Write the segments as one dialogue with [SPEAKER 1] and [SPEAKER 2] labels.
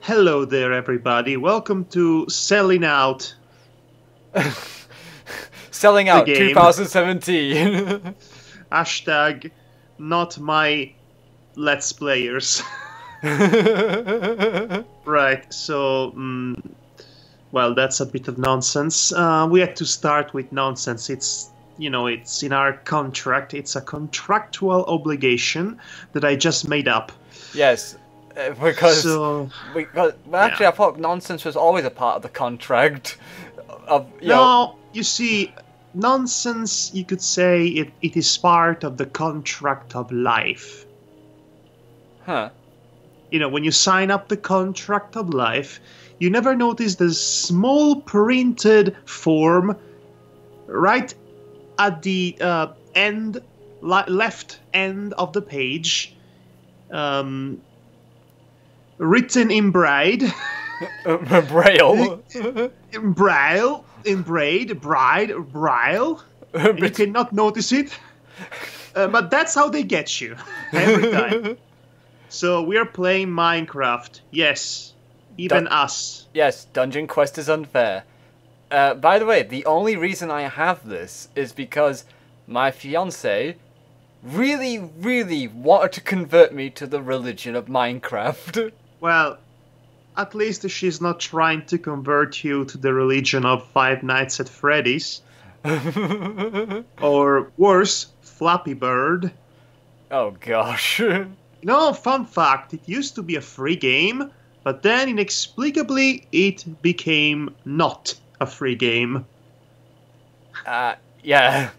[SPEAKER 1] Hello there, everybody. Welcome to Selling Out
[SPEAKER 2] Selling
[SPEAKER 1] the
[SPEAKER 2] Out
[SPEAKER 1] game.
[SPEAKER 2] 2017.
[SPEAKER 1] Hashtag not my Let's Players. Right, so, well, that's a bit of nonsense. We had to start with nonsense. It's in our contract. It's a contractual obligation that I just made up.
[SPEAKER 2] Yes, because
[SPEAKER 1] yeah.
[SPEAKER 2] I thought nonsense was always a part of the contract.
[SPEAKER 1] You see, nonsense, you could say it is part of the contract of life.
[SPEAKER 2] Huh.
[SPEAKER 1] When you sign up the contract of life, you never notice the small printed form right at the left end of the page, written in braille.
[SPEAKER 2] Braille.
[SPEAKER 1] In braille. You cannot notice it, but that's how they get you every time. So we are playing Minecraft. Yes, even us.
[SPEAKER 2] Yes, Dungeon Quest is unfair. By the way, the only reason I have this is because my fiancée really, really wanted to convert me to the religion of Minecraft.
[SPEAKER 1] Well, at least she's not trying to convert you to the religion of Five Nights at Freddy's. Or worse, Flappy Bird.
[SPEAKER 2] Oh gosh.
[SPEAKER 1] Fun fact, it used to be a free game, but then inexplicably it became not a free game.
[SPEAKER 2] Yeah.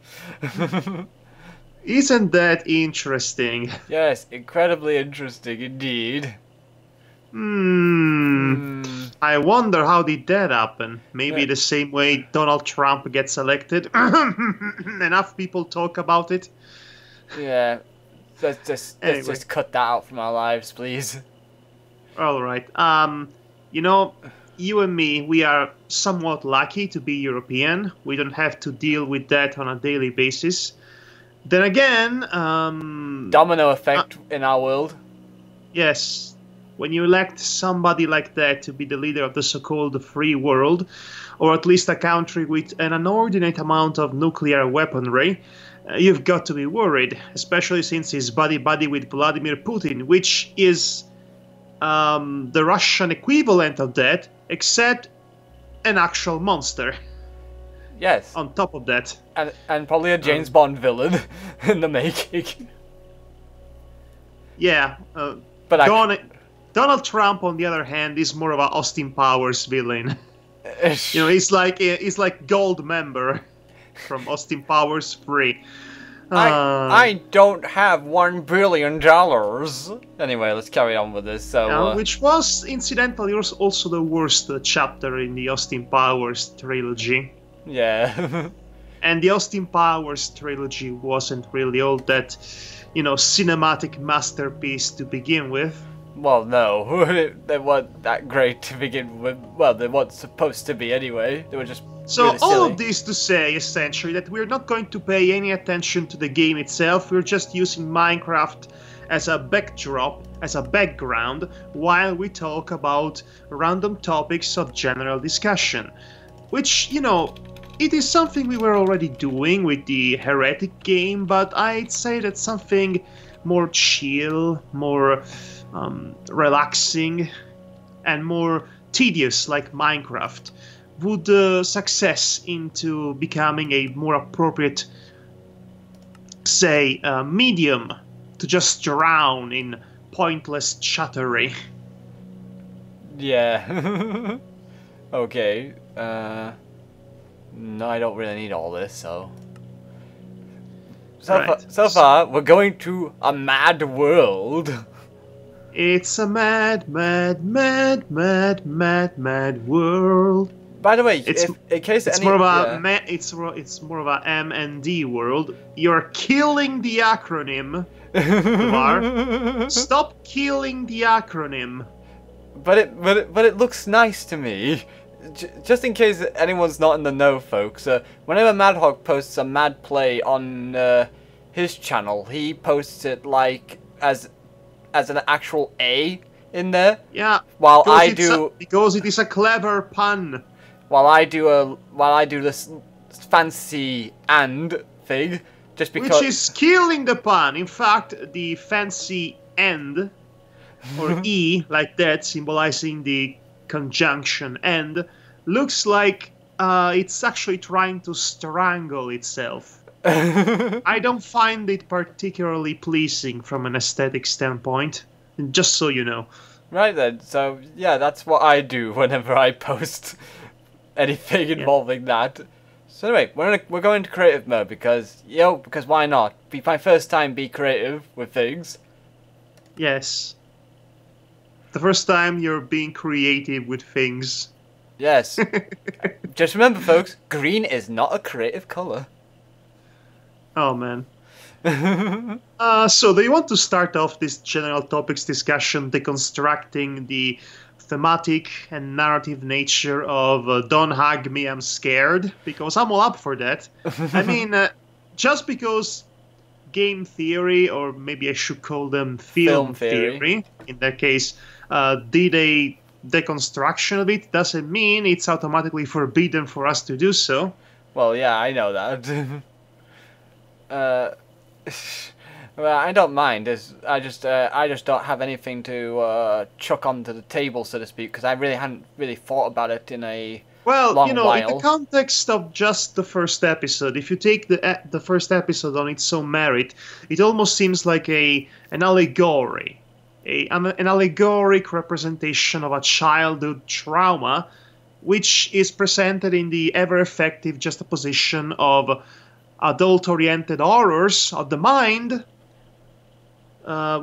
[SPEAKER 1] Isn't that interesting?
[SPEAKER 2] Yes, incredibly interesting indeed.
[SPEAKER 1] I wonder how did that happen. Maybe the same way Donald Trump gets elected. Enough people talk about it.
[SPEAKER 2] Yeah. Let's just cut that out from our lives, please.
[SPEAKER 1] Alright. You and me, we are somewhat lucky to be European. We don't have to deal with that on a daily basis. Then again,
[SPEAKER 2] domino effect in our world.
[SPEAKER 1] Yes. When you elect somebody like that to be the leader of the so-called free world, or at least a country with an inordinate amount of nuclear weaponry, you've got to be worried, especially since he's buddy-buddy with Vladimir Putin, which is the Russian equivalent of that, except an actual monster.
[SPEAKER 2] Yes.
[SPEAKER 1] On top of that.
[SPEAKER 2] And probably a James Bond villain in the making.
[SPEAKER 1] Yeah. Donald Trump, on the other hand, is more of a Austin Powers villain. He's like gold member from Austin Powers 3.
[SPEAKER 2] I don't have $1 billion. Anyway, let's carry on with this. So,
[SPEAKER 1] which was incidentally also the worst chapter in the Austin Powers trilogy.
[SPEAKER 2] Yeah.
[SPEAKER 1] And the Austin Powers trilogy wasn't really all that, cinematic masterpiece to begin with.
[SPEAKER 2] Well, no, they weren't that great to begin with. Well, they weren't supposed to be anyway. They were just really silly.
[SPEAKER 1] All of this to say, essentially, that we're not going to pay any attention to the game itself. We're just using Minecraft as a backdrop, as a background, while we talk about random topics of general discussion. Which, it is something we were already doing with the Heretic game, but I'd say that something more chill, more relaxing, and more tedious like Minecraft would success into becoming a more appropriate, say, medium to just drown in pointless chattery.
[SPEAKER 2] Yeah. Okay. No, I don't really need all this, so... So far, we're going to a mad world.
[SPEAKER 1] It's a mad, mad, mad, mad, mad, mad world.
[SPEAKER 2] By the way, in case
[SPEAKER 1] it's more of a M&D world. You're killing the acronym. Devar. Stop killing the acronym.
[SPEAKER 2] But it looks nice to me. Just in case anyone's not in the know, folks, whenever Madhog posts a MADPlay on his channel, he posts it like as an actual A in there.
[SPEAKER 1] Yeah.
[SPEAKER 2] While
[SPEAKER 1] because it is a clever pun.
[SPEAKER 2] While I do this fancy and thing, just because.
[SPEAKER 1] Which is killing the pun. In fact, the fancy and, or E, like that, symbolizing the conjunction and, looks like it's actually trying to strangle itself. I don't find it particularly pleasing from an aesthetic standpoint, just so you know.
[SPEAKER 2] Right then, so yeah, that's what I do whenever I post anything involving that. So anyway, we're going to creative mode because why not? Be my first time be creative with things.
[SPEAKER 1] Yes. The first time you're being creative with things.
[SPEAKER 2] Yes. Just remember, folks, green is not a creative color.
[SPEAKER 1] Oh man. So do you want to start off this general topics discussion deconstructing the thematic and narrative nature of Don't Hug Me, I'm Scared? Because I'm all up for that. I mean, just because game theory, or maybe I should call them film theory, in that case, did a deconstruction of it, doesn't mean it's automatically forbidden for us to do so.
[SPEAKER 2] Well, yeah, I know that. Well, I don't mind. I just don't have anything to chuck onto the table, so to speak, because I really hadn't really thought about it in a long while.
[SPEAKER 1] In the context of just the first episode, if you take the first episode on its own merit, it almost seems like an allegory, an allegoric representation of a childhood trauma, which is presented in the ever-effective juxtaposition of adult-oriented horrors of the mind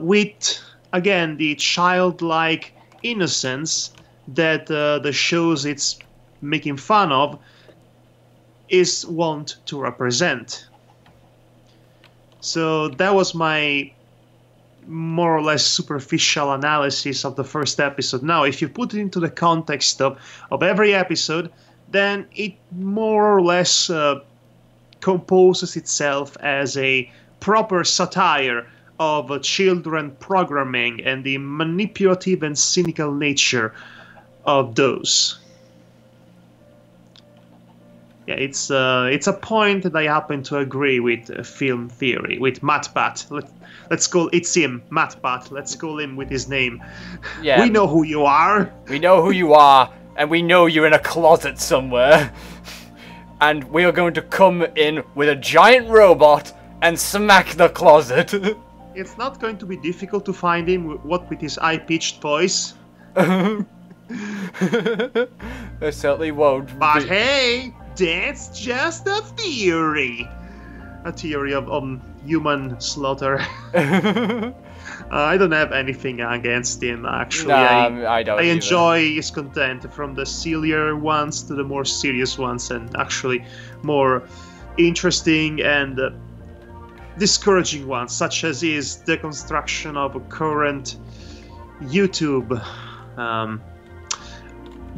[SPEAKER 1] with, again, the childlike innocence that the shows it's making fun of is wont to represent. So that was my more or less superficial analysis of the first episode. Now, if you put it into the context of every episode, then it more or less composes itself as a proper satire of children programming and the manipulative and cynical nature of those. Yeah, it's a point that I happen to agree with film theory, with MADPlay. Let's call it's him, MADPlay. Let's call him with his name.
[SPEAKER 2] Yeah.
[SPEAKER 1] We know who you are.
[SPEAKER 2] We know who you are, and we know you're in a closet somewhere. And we are going to come in with a giant robot and smack the closet.
[SPEAKER 1] It's not going to be difficult to find him, with his high-pitched voice.
[SPEAKER 2] It certainly won't.
[SPEAKER 1] But hey, that's just a theory. A theory of human slaughter. I don't have anything against him, actually.
[SPEAKER 2] I don't.
[SPEAKER 1] I enjoy his content, from the sillier ones to the more serious ones, and actually more interesting and discouraging ones, such as his deconstruction of current YouTube,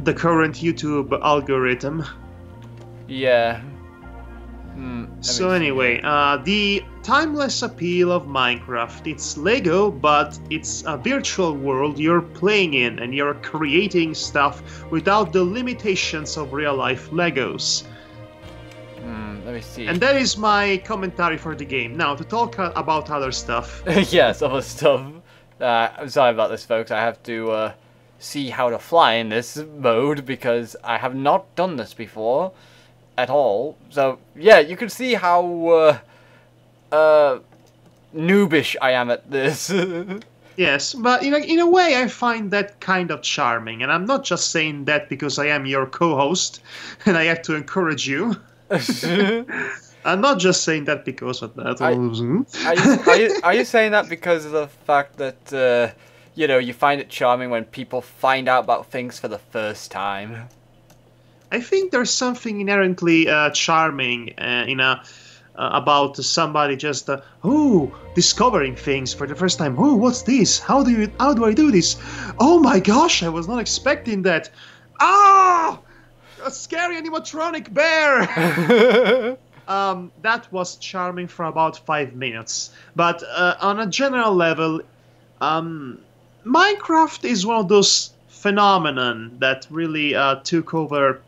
[SPEAKER 1] the current YouTube algorithm.
[SPEAKER 2] Yeah.
[SPEAKER 1] So anyway, the timeless appeal of Minecraft. It's Lego, but it's a virtual world you're playing in, and you're creating stuff without the limitations of real-life Legos.
[SPEAKER 2] Let me see.
[SPEAKER 1] And that is my commentary for the game. Now, to talk about other stuff.
[SPEAKER 2] Yes, other stuff. I'm sorry about this, folks. I have to see how to fly in this mode, because I have not done this before at all. So yeah, you can see how noobish I am at this.
[SPEAKER 1] Yes, but in a way I find that kind of charming, and I'm not just saying that because I am your co-host and I have to encourage you. I'm not just saying that because of that.
[SPEAKER 2] Are you saying that because of the fact that you find it charming when people find out about things for the first time?
[SPEAKER 1] I think there's something inherently charming about somebody just discovering things for the first time. Oh, what's this? How do I do this? Oh my gosh, I was not expecting that. Ah, a scary animatronic bear. That was charming for about 5 minutes, but on a general level, Minecraft is one of those phenomenon that really took over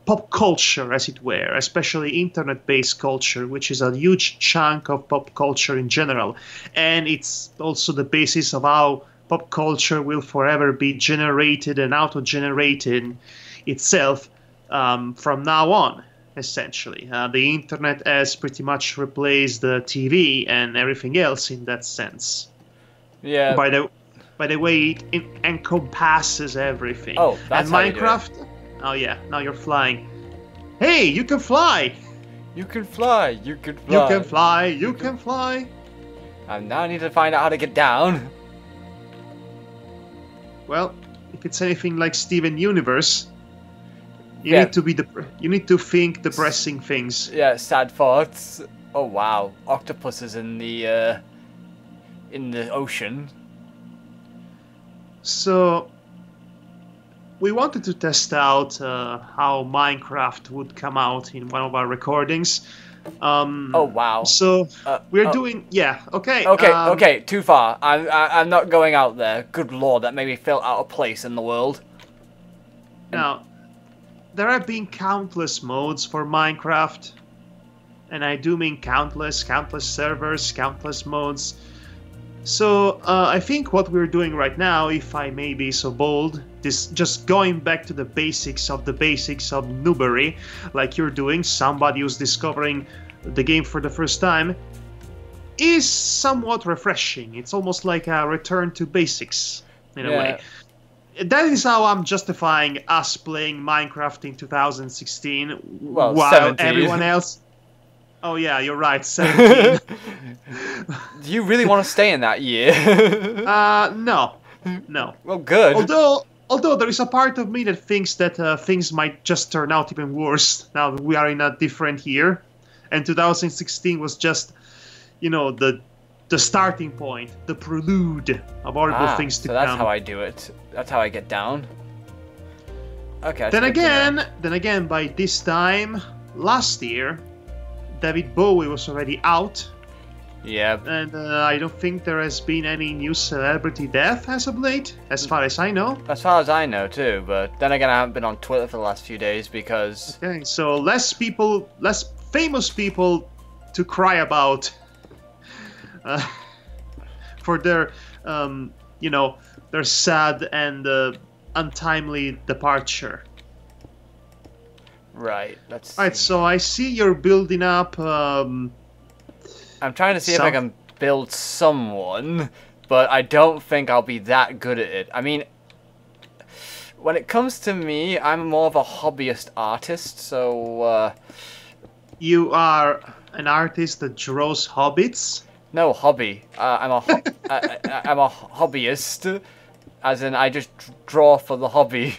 [SPEAKER 1] pop culture, as it were, especially internet-based culture, which is a huge chunk of pop culture in general. And it's also the basis of how pop culture will forever be generated and auto-generated itself from now on, essentially. The internet has pretty much replaced the TV and everything else in that sense.
[SPEAKER 2] Yeah.
[SPEAKER 1] By the way, it encompasses everything.
[SPEAKER 2] Oh, that's
[SPEAKER 1] and
[SPEAKER 2] how you do it.
[SPEAKER 1] Minecraft. Oh yeah, now you're flying. Hey, you can fly!
[SPEAKER 2] You can fly, you can fly.
[SPEAKER 1] You can fly, you can fly.
[SPEAKER 2] I now need to find out how to get down.
[SPEAKER 1] Well, if it's anything like Steven Universe, you
[SPEAKER 2] Yeah.
[SPEAKER 1] you need to think depressing things.
[SPEAKER 2] Yeah, sad thoughts. Oh wow, octopuses in the ocean.
[SPEAKER 1] So we wanted to test out how Minecraft would come out in one of our recordings.
[SPEAKER 2] Oh wow.
[SPEAKER 1] So we're
[SPEAKER 2] oh.
[SPEAKER 1] doing, yeah, okay.
[SPEAKER 2] Okay, too far. I'm not going out there. Good lord, that made me feel out of place in the world.
[SPEAKER 1] Now, there have been countless modes for Minecraft, and I do mean countless servers, countless modes. So I think what we're doing right now, if I may be so bold, is just going back to the basics of noobery, like you're doing, somebody who's discovering the game for the first time, is somewhat refreshing. It's almost like a return to basics, in a way. That is how I'm justifying us playing Minecraft in 2016,
[SPEAKER 2] Well,
[SPEAKER 1] while
[SPEAKER 2] 17.
[SPEAKER 1] everyone else... Oh yeah, you're right, 17.
[SPEAKER 2] Do you really want to stay in that year?
[SPEAKER 1] No.
[SPEAKER 2] Well, good.
[SPEAKER 1] Although there is a part of me that thinks that things might just turn out even worse now that we are in a different year, and 2016 was just, the starting point, the prelude of horrible things to
[SPEAKER 2] so
[SPEAKER 1] come.
[SPEAKER 2] that's how I do it. That's how I get down. Okay.
[SPEAKER 1] Then again, by this time last year, David Bowie was already out.
[SPEAKER 2] Yeah.
[SPEAKER 1] And I don't think there has been any new celebrity death as of late, as far as I know.
[SPEAKER 2] As far as I know, too. But then again, I haven't been on Twitter for the last few days because...
[SPEAKER 1] Okay, so less famous people to cry about for their, their sad and untimely departure.
[SPEAKER 2] Right, let's see.
[SPEAKER 1] Alright, so I see you're building up...
[SPEAKER 2] I'm trying to see if I can build someone, but I don't think I'll be that good at it. I mean, when it comes to me, I'm more of a hobbyist artist, so...
[SPEAKER 1] You are an artist that draws hobbits?
[SPEAKER 2] No, hobby. I'm a hobbyist, as in I just draw for the hobby.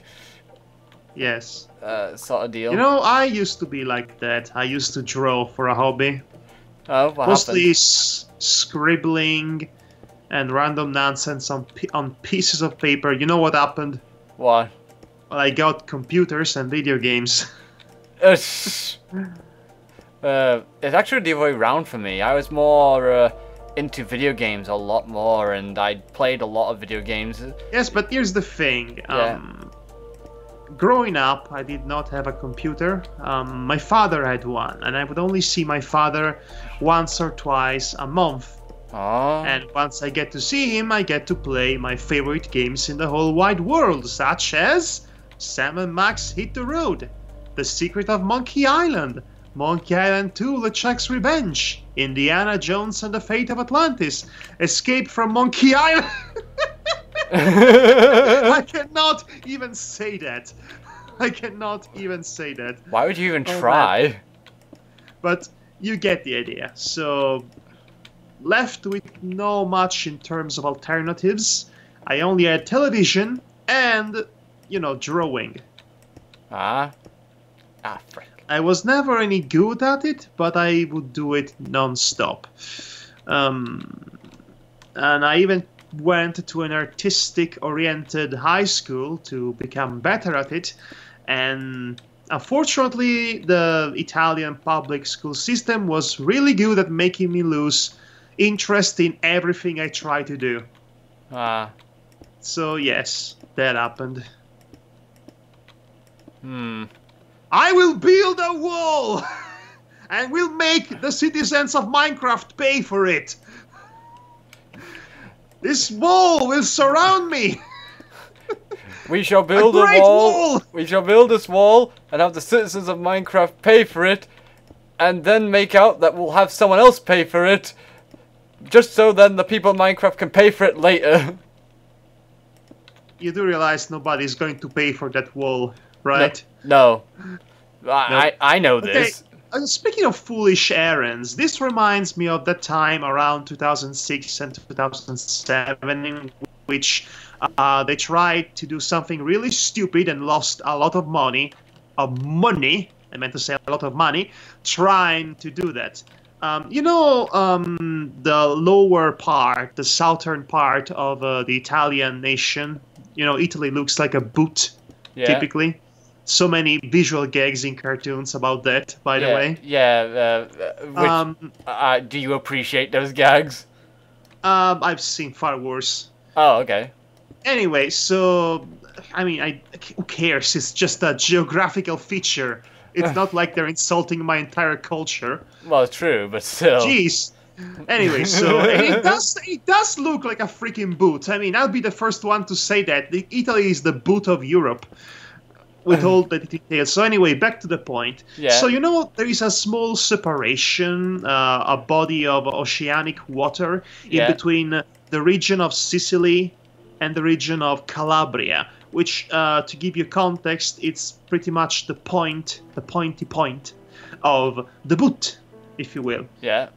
[SPEAKER 1] Yes.
[SPEAKER 2] Sort of deal.
[SPEAKER 1] I used to be like that. I used to draw for a hobby.
[SPEAKER 2] Oh, what
[SPEAKER 1] Mostly
[SPEAKER 2] happened?
[SPEAKER 1] scribbling and random nonsense on pieces of paper. You know what happened?
[SPEAKER 2] What?
[SPEAKER 1] Well, I got computers and video games.
[SPEAKER 2] It's actually the other way around for me. I was more into video games a lot more, and I played a lot of video games.
[SPEAKER 1] Yes, but here's the thing. Growing up, I did not have a computer. My father had one, and I would only see my father once or twice a month.
[SPEAKER 2] Oh.
[SPEAKER 1] And once I get to see him, I get to play my favorite games in the whole wide world, such as Sam and Max Hit the Road, The Secret of Monkey Island, Monkey Island 2 LeChuck's Revenge, Indiana Jones and the Fate of Atlantis, Escape from Monkey Island... I cannot even say that.
[SPEAKER 2] Why would you even try?
[SPEAKER 1] But you get the idea. So, left with no much in terms of alternatives, I only had television and, drawing.
[SPEAKER 2] Frick.
[SPEAKER 1] I was never any good at it, but I would do it non-stop. And I even went to an artistic-oriented high school to become better at it, and unfortunately the Italian public school system was really good at making me lose interest in everything I tried to do.
[SPEAKER 2] Ah.
[SPEAKER 1] So yes, that happened.
[SPEAKER 2] I
[SPEAKER 1] will build a wall! And we'll make the citizens of Minecraft pay for it! This wall will surround me!
[SPEAKER 2] We shall build a
[SPEAKER 1] great wall!
[SPEAKER 2] We shall build this wall and have the citizens of Minecraft pay for it, and then make out that we'll have someone else pay for it, just so then the people of Minecraft can pay for it later.
[SPEAKER 1] You do realize nobody's going to pay for that wall, right?
[SPEAKER 2] No. I know this.
[SPEAKER 1] Okay. Speaking of foolish errands, this reminds me of that time around 2006 and 2007 in which they tried to do something really stupid and lost a lot of money. I meant to say a lot of money, trying to do that. The lower part, the southern part of the Italian nation, Italy looks like a boot, typically. So many visual gags in cartoons about that, by the way.
[SPEAKER 2] Yeah, do you appreciate those gags?
[SPEAKER 1] I've seen far worse.
[SPEAKER 2] Oh, okay.
[SPEAKER 1] Anyway, so, who cares? It's just a geographical feature. It's not like they're insulting my entire culture.
[SPEAKER 2] Well, true, but still.
[SPEAKER 1] Jeez. Anyway, so it does look like a freaking boot. I'll be the first one to say that. Italy is the boot of Europe, with all the details. So anyway, back to the point.
[SPEAKER 2] Yeah.
[SPEAKER 1] So there is a small separation, a body of oceanic water in between the region of Sicily and the region of Calabria, which, to give you context, it's pretty much the pointy point of the boot, if you will.
[SPEAKER 2] Yeah.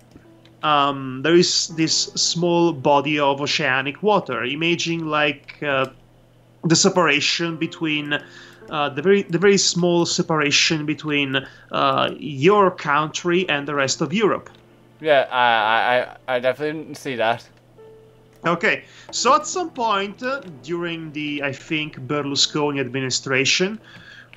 [SPEAKER 1] There is this small body of oceanic water, imaging like the separation between the very small separation between your country and the rest of Europe.
[SPEAKER 2] Yeah, I definitely see that.
[SPEAKER 1] Okay, so at some point during the, I think, Berlusconi administration,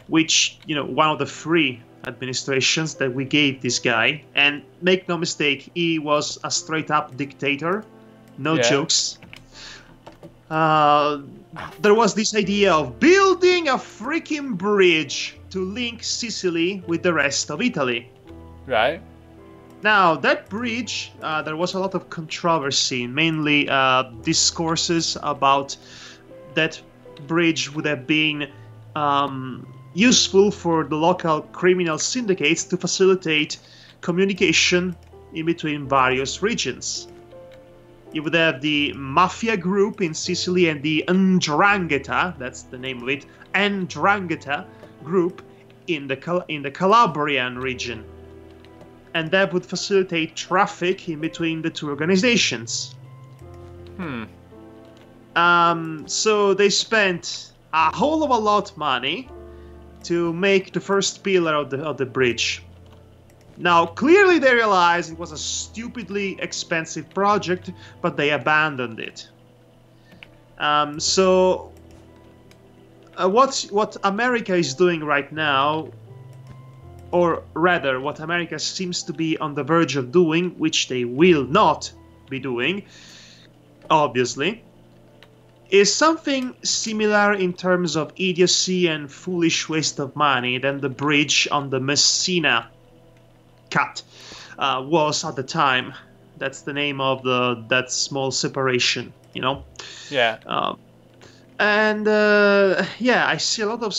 [SPEAKER 1] which, one of the three administrations that we gave this guy, and make no mistake, he was a straight-up dictator, no jokes. There was this idea of building a freaking bridge to link Sicily with the rest of Italy.
[SPEAKER 2] Right.
[SPEAKER 1] Now, that bridge, there was a lot of controversy, mainly discourses about that bridge would have been useful for the local criminal syndicates to facilitate communication in between various regions. You would have the mafia group in Sicily and the 'Ndrangheta, that's the name of it, 'Ndrangheta group in the Calabrian region. And that would facilitate traffic in between the two organizations. So they spent a whole of a lot of money to make the first pillar of the bridge. Now, clearly they realized it was a stupidly expensive project, but they abandoned it. What America is doing right now, or rather what America seems to be on the verge of doing, which they will not be doing, obviously, is something similar in terms of idiocy and foolish waste of money than the bridge on the Messina cut was at the time. That's the name of that small separation,
[SPEAKER 2] Yeah.
[SPEAKER 1] I see a lot of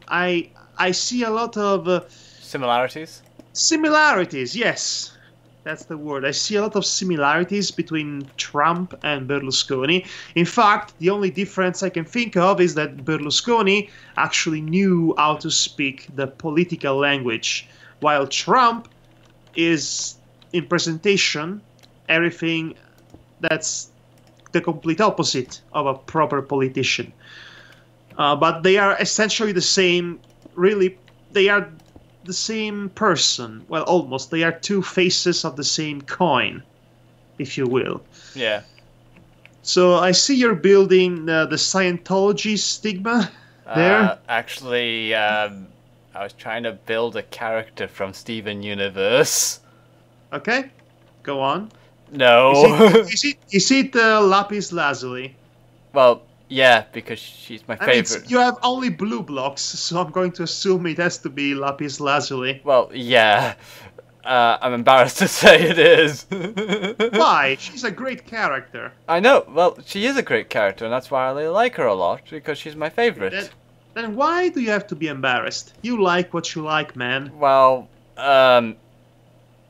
[SPEAKER 1] I see a lot of
[SPEAKER 2] similarities.
[SPEAKER 1] Similarities, yes. That's the word. I see a lot of similarities between Trump and Berlusconi. In fact, the only difference I can think of is that Berlusconi actually knew how to speak the political language, while Trump is, in presentation, everything that's the complete opposite of a proper politician. But they are essentially the same, really, they are the same person. Well, almost. They are two faces of the same coin, if you will.
[SPEAKER 2] Yeah.
[SPEAKER 1] So I see you're building the Scientology stigma there.
[SPEAKER 2] Actually, I was trying to build a character from Steven Universe.
[SPEAKER 1] Okay, go on.
[SPEAKER 2] No.
[SPEAKER 1] Is it Lapis Lazuli?
[SPEAKER 2] Well, yeah, because she's my
[SPEAKER 1] I mean,
[SPEAKER 2] favorite.
[SPEAKER 1] you have only blue blocks, so I'm going to assume it has to be lapis lazuli.
[SPEAKER 2] Well, yeah. I'm embarrassed to say it is.
[SPEAKER 1] Why? She's a great character.
[SPEAKER 2] I know. Well, she is a great character, and that's why I really like her a lot, because she's my favorite.
[SPEAKER 1] Then why do you have to be embarrassed? You like what you like, man.
[SPEAKER 2] Well,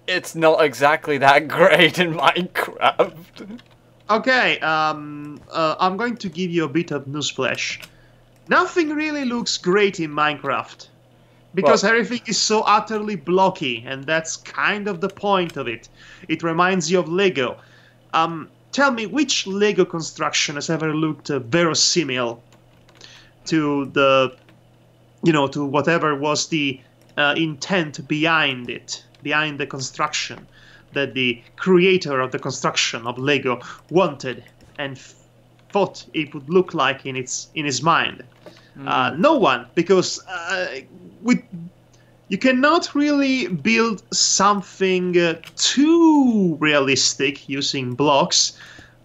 [SPEAKER 2] it's not exactly that great in Minecraft.
[SPEAKER 1] Okay, I'm going to give you a bit of newsflash. Nothing really looks great in Minecraft. Because everything is so utterly blocky, and that's kind of the point of it. It reminds you of Lego. Tell me, which Lego construction has ever looked verosimil to the, to whatever was the intent behind it, behind the construction that the creator of the construction of Lego wanted and thought it would look like in his mind? No one, because you cannot really build something too realistic using blocks.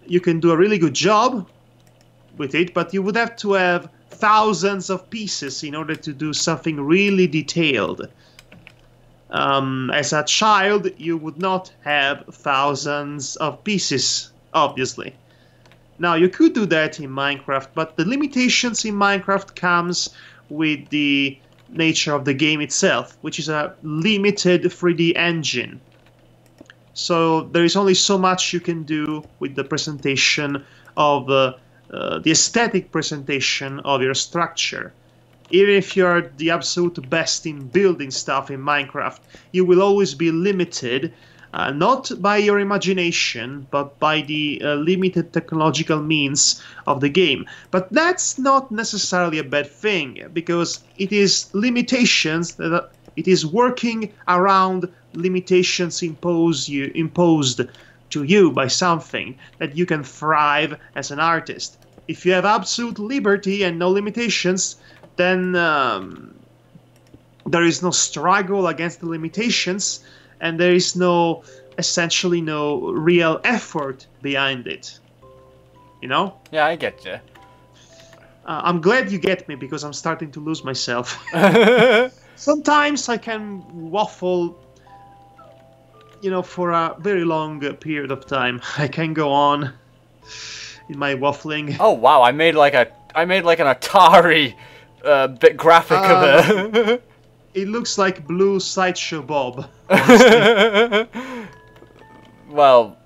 [SPEAKER 1] You can do a really good job with it, but you would have to have thousands of pieces in order to do something really detailed. As a child, you would not have thousands of pieces, obviously. Now, you could do that in Minecraft, but the limitations in Minecraft comes with the nature of the game itself, which is a limited 3D engine. So there is only so much you can do with the presentation of the aesthetic presentation of your structure. Even if you're the absolute best in building stuff in Minecraft, you will always be limited, not by your imagination, but by the limited technological means of the game. But that's not necessarily a bad thing, because it is limitations that it is working around limitations imposed to you by something that you can thrive as an artist. If you have absolute liberty and no limitations, then there is no struggle against the limitations, and there is essentially no real effort behind it. You know?
[SPEAKER 2] Yeah, I get you.
[SPEAKER 1] I'm glad you get me, because I'm starting to lose myself. Sometimes I can waffle, for a very long period of time. I can go on in my waffling.
[SPEAKER 2] Oh wow! I made like an Atari bit graphic of it.
[SPEAKER 1] It looks like Blue Sideshow Bob.
[SPEAKER 2] Well,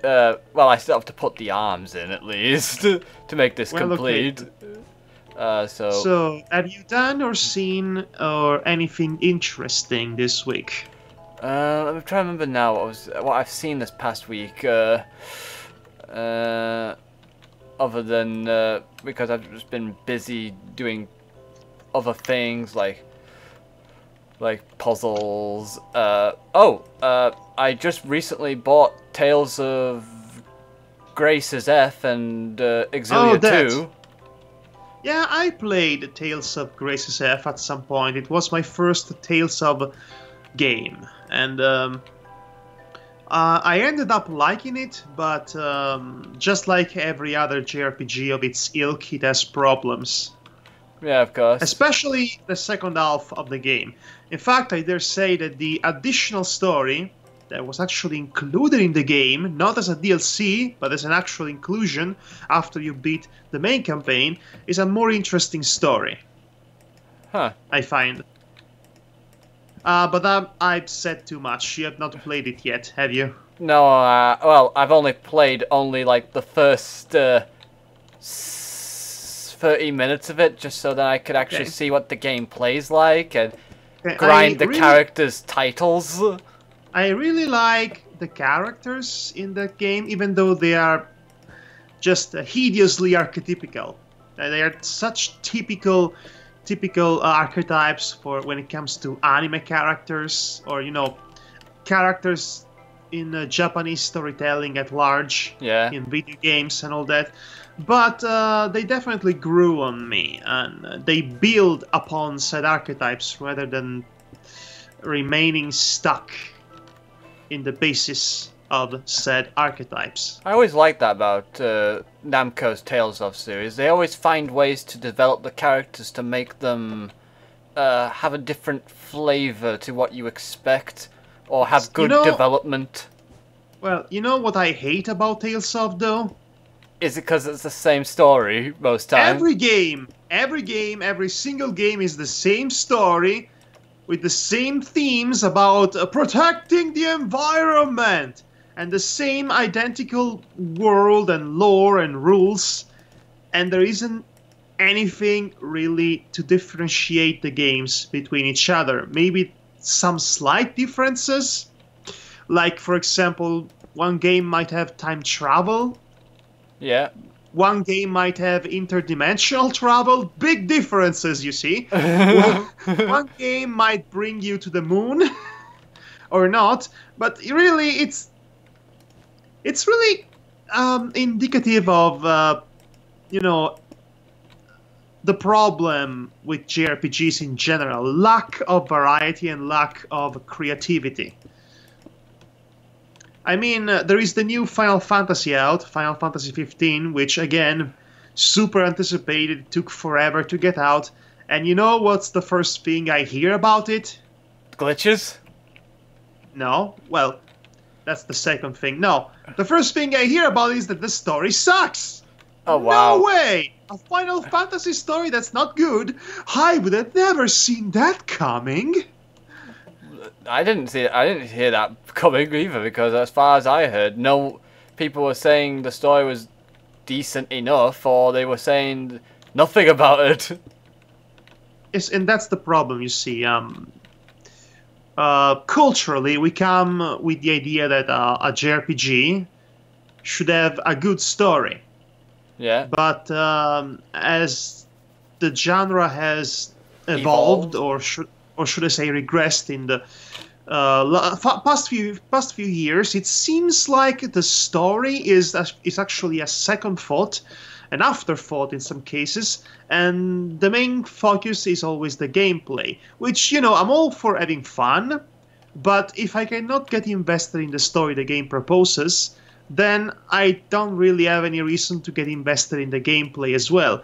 [SPEAKER 2] I still have to put the arms in at least to make this complete.
[SPEAKER 1] Okay. So, have you done or seen or anything interesting this week?
[SPEAKER 2] I'm trying to remember now what I've seen this past week. Other than because I've just been busy doing other things like puzzles. I just recently bought Tales of Grace's F and Exilia 2.
[SPEAKER 1] Yeah, I played Tales of Grace's F at some point. It was my first Tales of game, and I ended up liking it, but just like every other JRPG of its ilk, it has problems.
[SPEAKER 2] Yeah, of course.
[SPEAKER 1] Especially the second half of the game. In fact, I dare say that the additional story that was actually included in the game, not as a DLC, but as an actual inclusion after you beat the main campaign, is a more interesting story.
[SPEAKER 2] Huh.
[SPEAKER 1] I find. But I've said too much. You have not played it yet, have you?
[SPEAKER 2] No, well, I've only played like the first 30 minutes of it, just so that I could actually see what the game plays like and grind the characters' titles.
[SPEAKER 1] I really like the characters in the game, even though they are just hideously archetypical. They are such typical archetypes for when it comes to anime characters, or characters in Japanese storytelling at large, in video games and all that. But they definitely grew on me, and they build upon said archetypes rather than remaining stuck in the basis of said archetypes.
[SPEAKER 2] I always like that about Namco's Tales of series. They always find ways to develop the characters to make them have a different flavor to what you expect, or have good development. Well,
[SPEAKER 1] you know what I hate about Tales of, though?
[SPEAKER 2] Is it because it's the same story most times?
[SPEAKER 1] Every single game is the same story, with the same themes about protecting the environment, and the same identical world and lore and rules, and there isn't anything really to differentiate the games between each other. Maybe some slight differences, like, for example, one game might have time travel.
[SPEAKER 2] Yeah.
[SPEAKER 1] One game might have interdimensional travel. Big differences, you see. One game might bring you to the moon, or not. But really, it's really indicative of the problem with JRPGs in general: lack of variety and lack of creativity. I mean, there is the new Final Fantasy out, Final Fantasy 15, which, again, super anticipated, took forever to get out. And you know what's the first thing I hear about it?
[SPEAKER 2] Glitches?
[SPEAKER 1] No. Well, that's the second thing. No. The first thing I hear about is that the story sucks!
[SPEAKER 2] Oh, wow.
[SPEAKER 1] No way! A Final Fantasy story that's not good? I would have never seen that coming!
[SPEAKER 2] I didn't hear that coming either, because as far as I heard, no people were saying the story was decent enough, or they were saying nothing about it.
[SPEAKER 1] Yes, and that's the problem, you see. Culturally, we come with the idea that a JRPG should have a good story.
[SPEAKER 2] Yeah.
[SPEAKER 1] But as the genre has evolved. or should I say regressed in the past few years, it seems like the story is actually a second thought, an afterthought in some cases, and the main focus is always the gameplay, which, I'm all for having fun, but if I cannot get invested in the story the game proposes, then I don't really have any reason to get invested in the gameplay as well.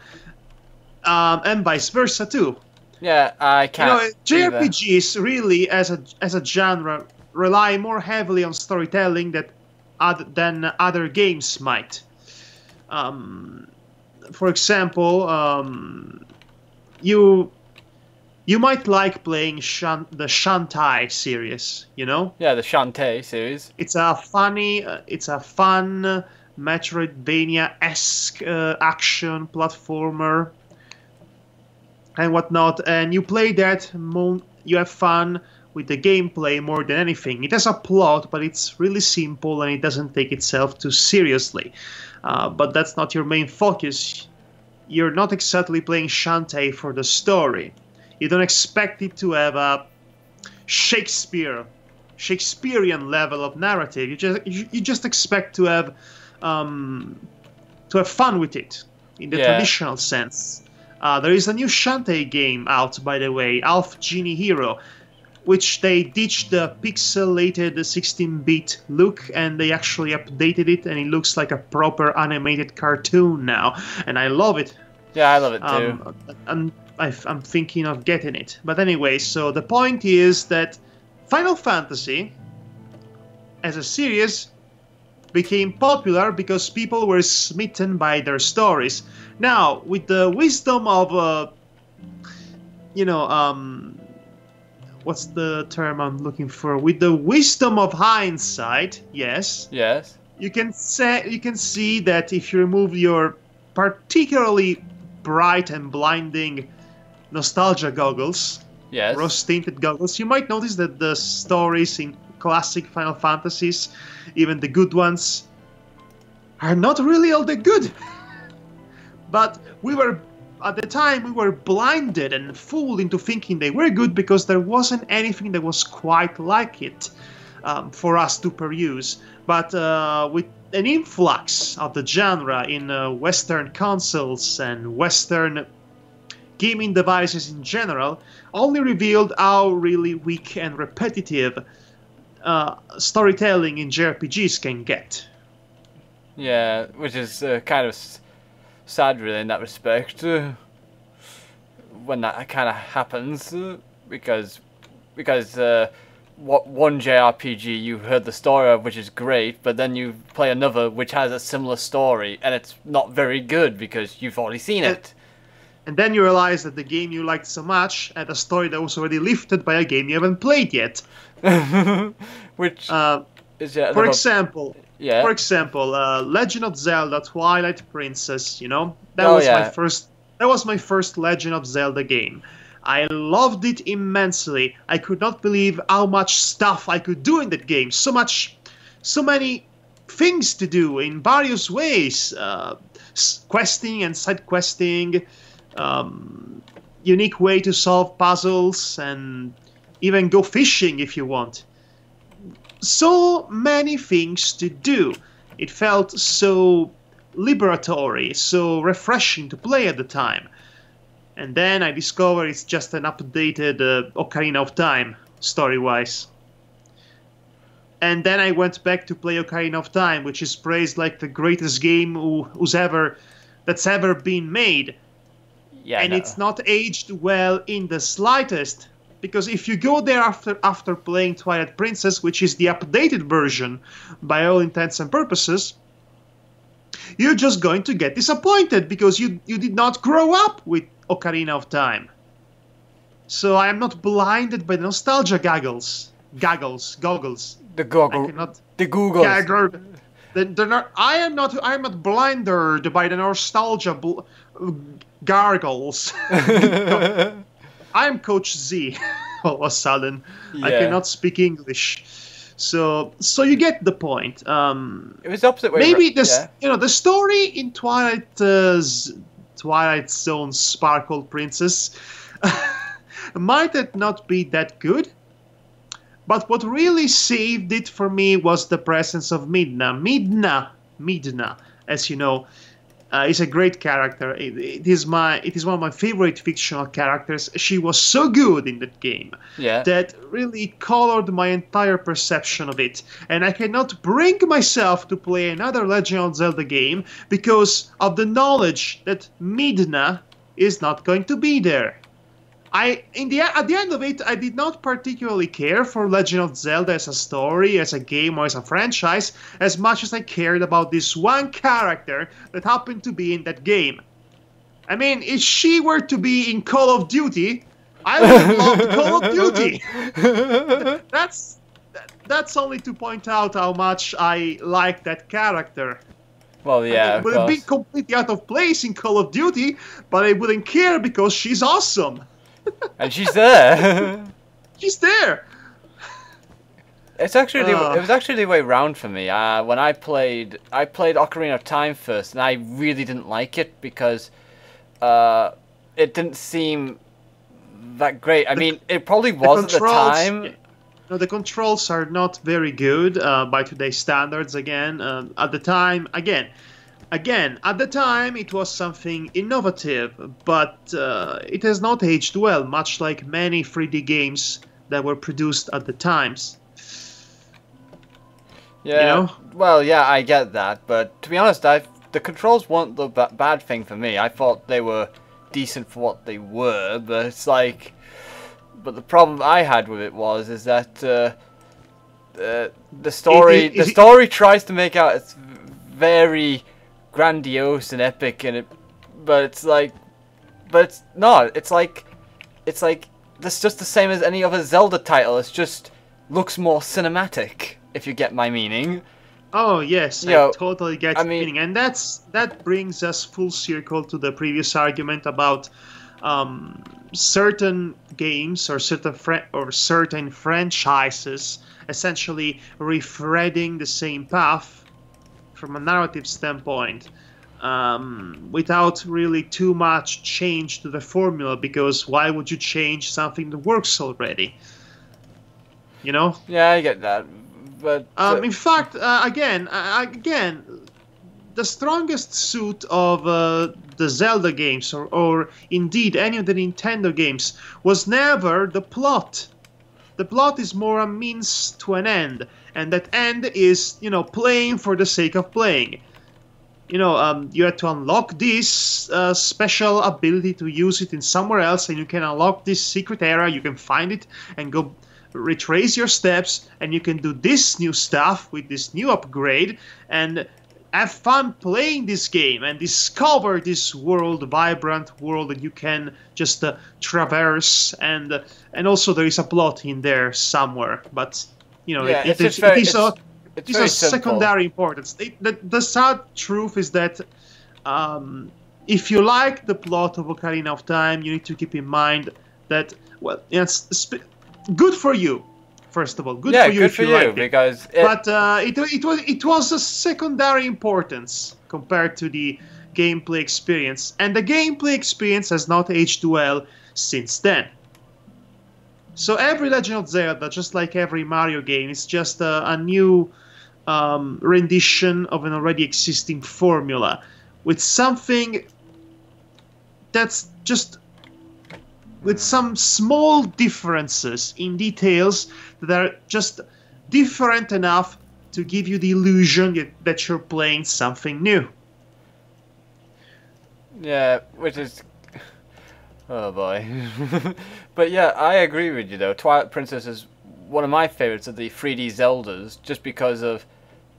[SPEAKER 1] And vice versa too.
[SPEAKER 2] Yeah, I can't.
[SPEAKER 1] JRPGs really, as a genre, rely more heavily on storytelling than other games might. For example, you might like playing the Shantae series.
[SPEAKER 2] Yeah, the Shantae series.
[SPEAKER 1] It's a fun Metroidvania-esque action platformer and whatnot, and you play that, you have fun with the gameplay more than anything. It has a plot, but it's really simple and it doesn't take itself too seriously. But that's not your main focus. You're not exactly playing Shantae for the story. You don't expect it to have a Shakespearean level of narrative. You just expect to have fun with it in the traditional sense. There is a new Shantae game out, by the way, Alpha Genie Hero, which they ditched the pixelated 16-bit look and they actually updated it, and it looks like a proper animated cartoon now, and I love it.
[SPEAKER 2] Yeah, I love it too.
[SPEAKER 1] I'm thinking of getting it. But anyway, so the point is that Final Fantasy, as a series, became popular because people were smitten by their stories. Now, with the wisdom of, what's the term I'm looking for? With the wisdom of hindsight, yes.
[SPEAKER 2] Yes.
[SPEAKER 1] You can see that if you remove your particularly bright and blinding nostalgia goggles,
[SPEAKER 2] yes,
[SPEAKER 1] rose-tinted goggles, you might notice that the stories in classic Final Fantasies, even the good ones, are not really all that good. But at the time, we were blinded and fooled into thinking they were good because there wasn't anything that was quite like it for us to peruse. But with an influx of the genre in Western consoles and Western gaming devices in general, only revealed how really weak and repetitive storytelling in JRPGs can get.
[SPEAKER 2] Yeah, which is kind of sad, really, in that respect. When that kind of happens, because what one JRPG you heard the story of, which is great, but then you play another which has a similar story, and it's not very good because you've already seen it.
[SPEAKER 1] And then you realize that the game you liked so much had a story that was already lifted by a game you haven't played yet.
[SPEAKER 2] Which is
[SPEAKER 1] for example,
[SPEAKER 2] yeah.
[SPEAKER 1] For example, Legend of Zelda: Twilight Princess. You know, that was my first Legend of Zelda game. I loved it immensely. I could not believe how much stuff I could do in that game. So many things to do in various ways. Questing and side questing, unique way to solve puzzles, and even go fishing if you want. So many things to do. It felt so liberatory, so refreshing to play at the time. And then I discovered it's just an updated Ocarina of Time, story-wise. And then I went back to play Ocarina of Time, which is praised like the greatest game that's ever been made.
[SPEAKER 2] Yeah,
[SPEAKER 1] and it's not aged well in the slightest. Because if you go there after playing Twilight Princess, which is the updated version by all intents and purposes, you're just going to get disappointed because you did not grow up with Ocarina of Time. So I am not blinded by the nostalgia goggles.
[SPEAKER 2] The goggles. The
[SPEAKER 1] googles. I am not blinded by the nostalgia gargles. I'm Coach Z. All of a sudden, yeah. I cannot speak English. So you get the point.
[SPEAKER 2] It was opposite way.
[SPEAKER 1] Maybe the story in Twilight Zone Sparkle Princess might not be that good. But what really saved it for me was the presence of Midna. Midna, as you know, is a great character. It is one of my favorite fictional characters. She was so good in that game that really colored my entire perception of it. And I cannot bring myself to play another Legend of Zelda game because of the knowledge that Midna is not going to be there. At the end of it, I did not particularly care for Legend of Zelda as a story, as a game, or as a franchise, as much as I cared about this one character that happened to be in that game. I mean, if she were to be in Call of Duty, I would love Call of Duty. That's only to point out how much I like that character.
[SPEAKER 2] Well, yeah,
[SPEAKER 1] it would have been completely out of place in Call of Duty, but I wouldn't care because she's awesome.
[SPEAKER 2] And she's there.
[SPEAKER 1] She's there.
[SPEAKER 2] It was actually the way round for me. When I played Ocarina of Time first, and I really didn't like it because it didn't seem that great. I mean, it probably was at the time.
[SPEAKER 1] No, the controls are not very good by today's standards. Again, at the time, at the time, it was something innovative, but it has not aged well, much like many 3D games that were produced at the times.
[SPEAKER 2] Yeah,
[SPEAKER 1] you know?
[SPEAKER 2] Well, yeah, I get that, but to be honest, the controls weren't the bad thing for me. I thought they were decent for what they were, but it's like... But the problem I had with it is that the story tries to make out it's very grandiose and epic, but it's not. It's like that's just the same as any other Zelda title. It just looks more cinematic, if you get my meaning.
[SPEAKER 1] Oh yes, I totally get your meaning, and that brings us full circle to the previous argument about certain games or certain franchises essentially retreading the same path from a narrative standpoint, without really too much change to the formula, because why would you change something that works already? You know?
[SPEAKER 2] Yeah, I get that, but
[SPEAKER 1] in fact, again, the strongest suit of the Zelda games, or indeed any of the Nintendo games, was never the plot. The plot is more a means to an end, and that end is, you know, playing for the sake of playing. You know, you have to unlock this special ability to use it in somewhere else, and you can unlock this secret area. You can find it and go retrace your steps, and you can do this new stuff with this new upgrade, and have fun playing this game and discover this world, vibrant world that you can just traverse, and also there is a plot in there somewhere, but you know,
[SPEAKER 2] Yeah,
[SPEAKER 1] it is a secondary importance. The sad truth is that if you like the plot of Ocarina of Time, you need to keep in mind that, well, it's good for you. First of all, good for you if you like it.
[SPEAKER 2] Because
[SPEAKER 1] but it was a secondary importance compared to the gameplay experience, and the gameplay experience has not aged well since then. So every Legend of Zelda, just like every Mario game, is just a new rendition of an already existing formula, with something that's just with some small differences in details that are just different enough to give you the illusion that you're playing something new.
[SPEAKER 2] Yeah, which is... Oh boy. But yeah, I agree with you though. Twilight Princess is one of my favorites of the 3D Zeldas, just because of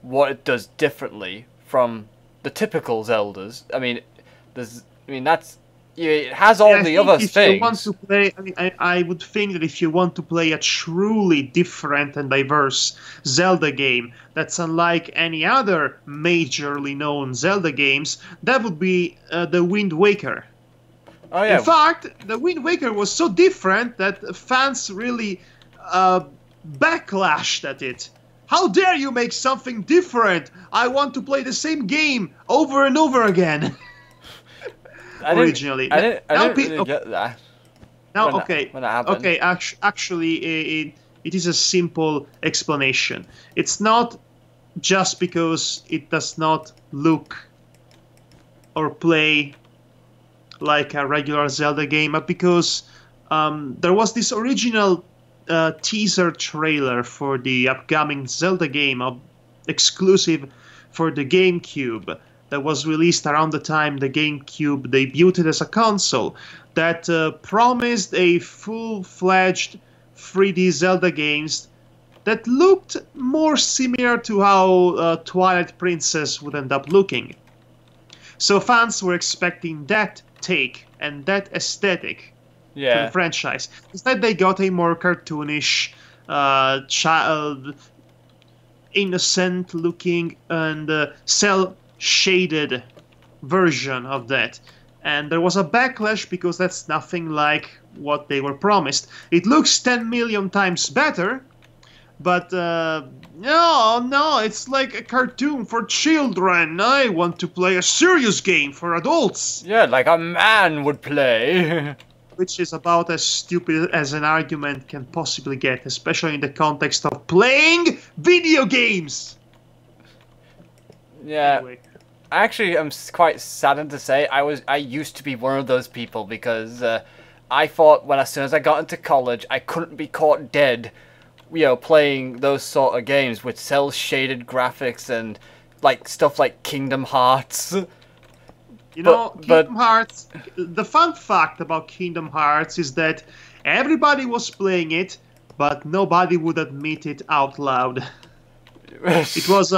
[SPEAKER 2] what it does differently from the typical Zeldas. I mean, that's... It has all the other things.
[SPEAKER 1] If you want to play, I would think that if you want to play a truly different and diverse Zelda game that's unlike any other majorly known Zelda games, that would be the Wind Waker.
[SPEAKER 2] Oh yeah.
[SPEAKER 1] In fact, the Wind Waker was so different that fans really backlashed at it. How dare you make something different? I want to play the same game over and over again. Originally,
[SPEAKER 2] I didn't really get that.
[SPEAKER 1] Now,
[SPEAKER 2] when
[SPEAKER 1] okay,
[SPEAKER 2] that happened.
[SPEAKER 1] okay. Actually, it is a simple explanation. It's not just because it does not look or play like a regular Zelda game, but because there was this original teaser trailer for the upcoming Zelda game, exclusive for the GameCube, that was released around the time the GameCube debuted as a console, that promised a full-fledged 3D Zelda games that looked more similar to how Twilight Princess would end up looking. So fans were expecting that take and that aesthetic to the franchise. Instead, they got a more cartoonish, child, innocent-looking, and cel-shaded version of that. And there was a backlash because that's nothing like what they were promised. It looks 10 million times better, but no, it's like a cartoon for children. I want to play a serious game for adults.
[SPEAKER 2] Yeah, like a man would play.
[SPEAKER 1] Which is about as stupid as an argument can possibly get, especially in the context of playing video games.
[SPEAKER 2] Yeah.
[SPEAKER 1] Anyway.
[SPEAKER 2] Actually, I'm quite saddened to say I used to be one of those people, because I thought as soon as I got into college, I couldn't be caught dead, playing those sort of games with cel-shaded graphics and like stuff like Kingdom Hearts. Kingdom Hearts,
[SPEAKER 1] the fun fact about Kingdom Hearts is that everybody was playing it, but nobody would admit it out loud. It was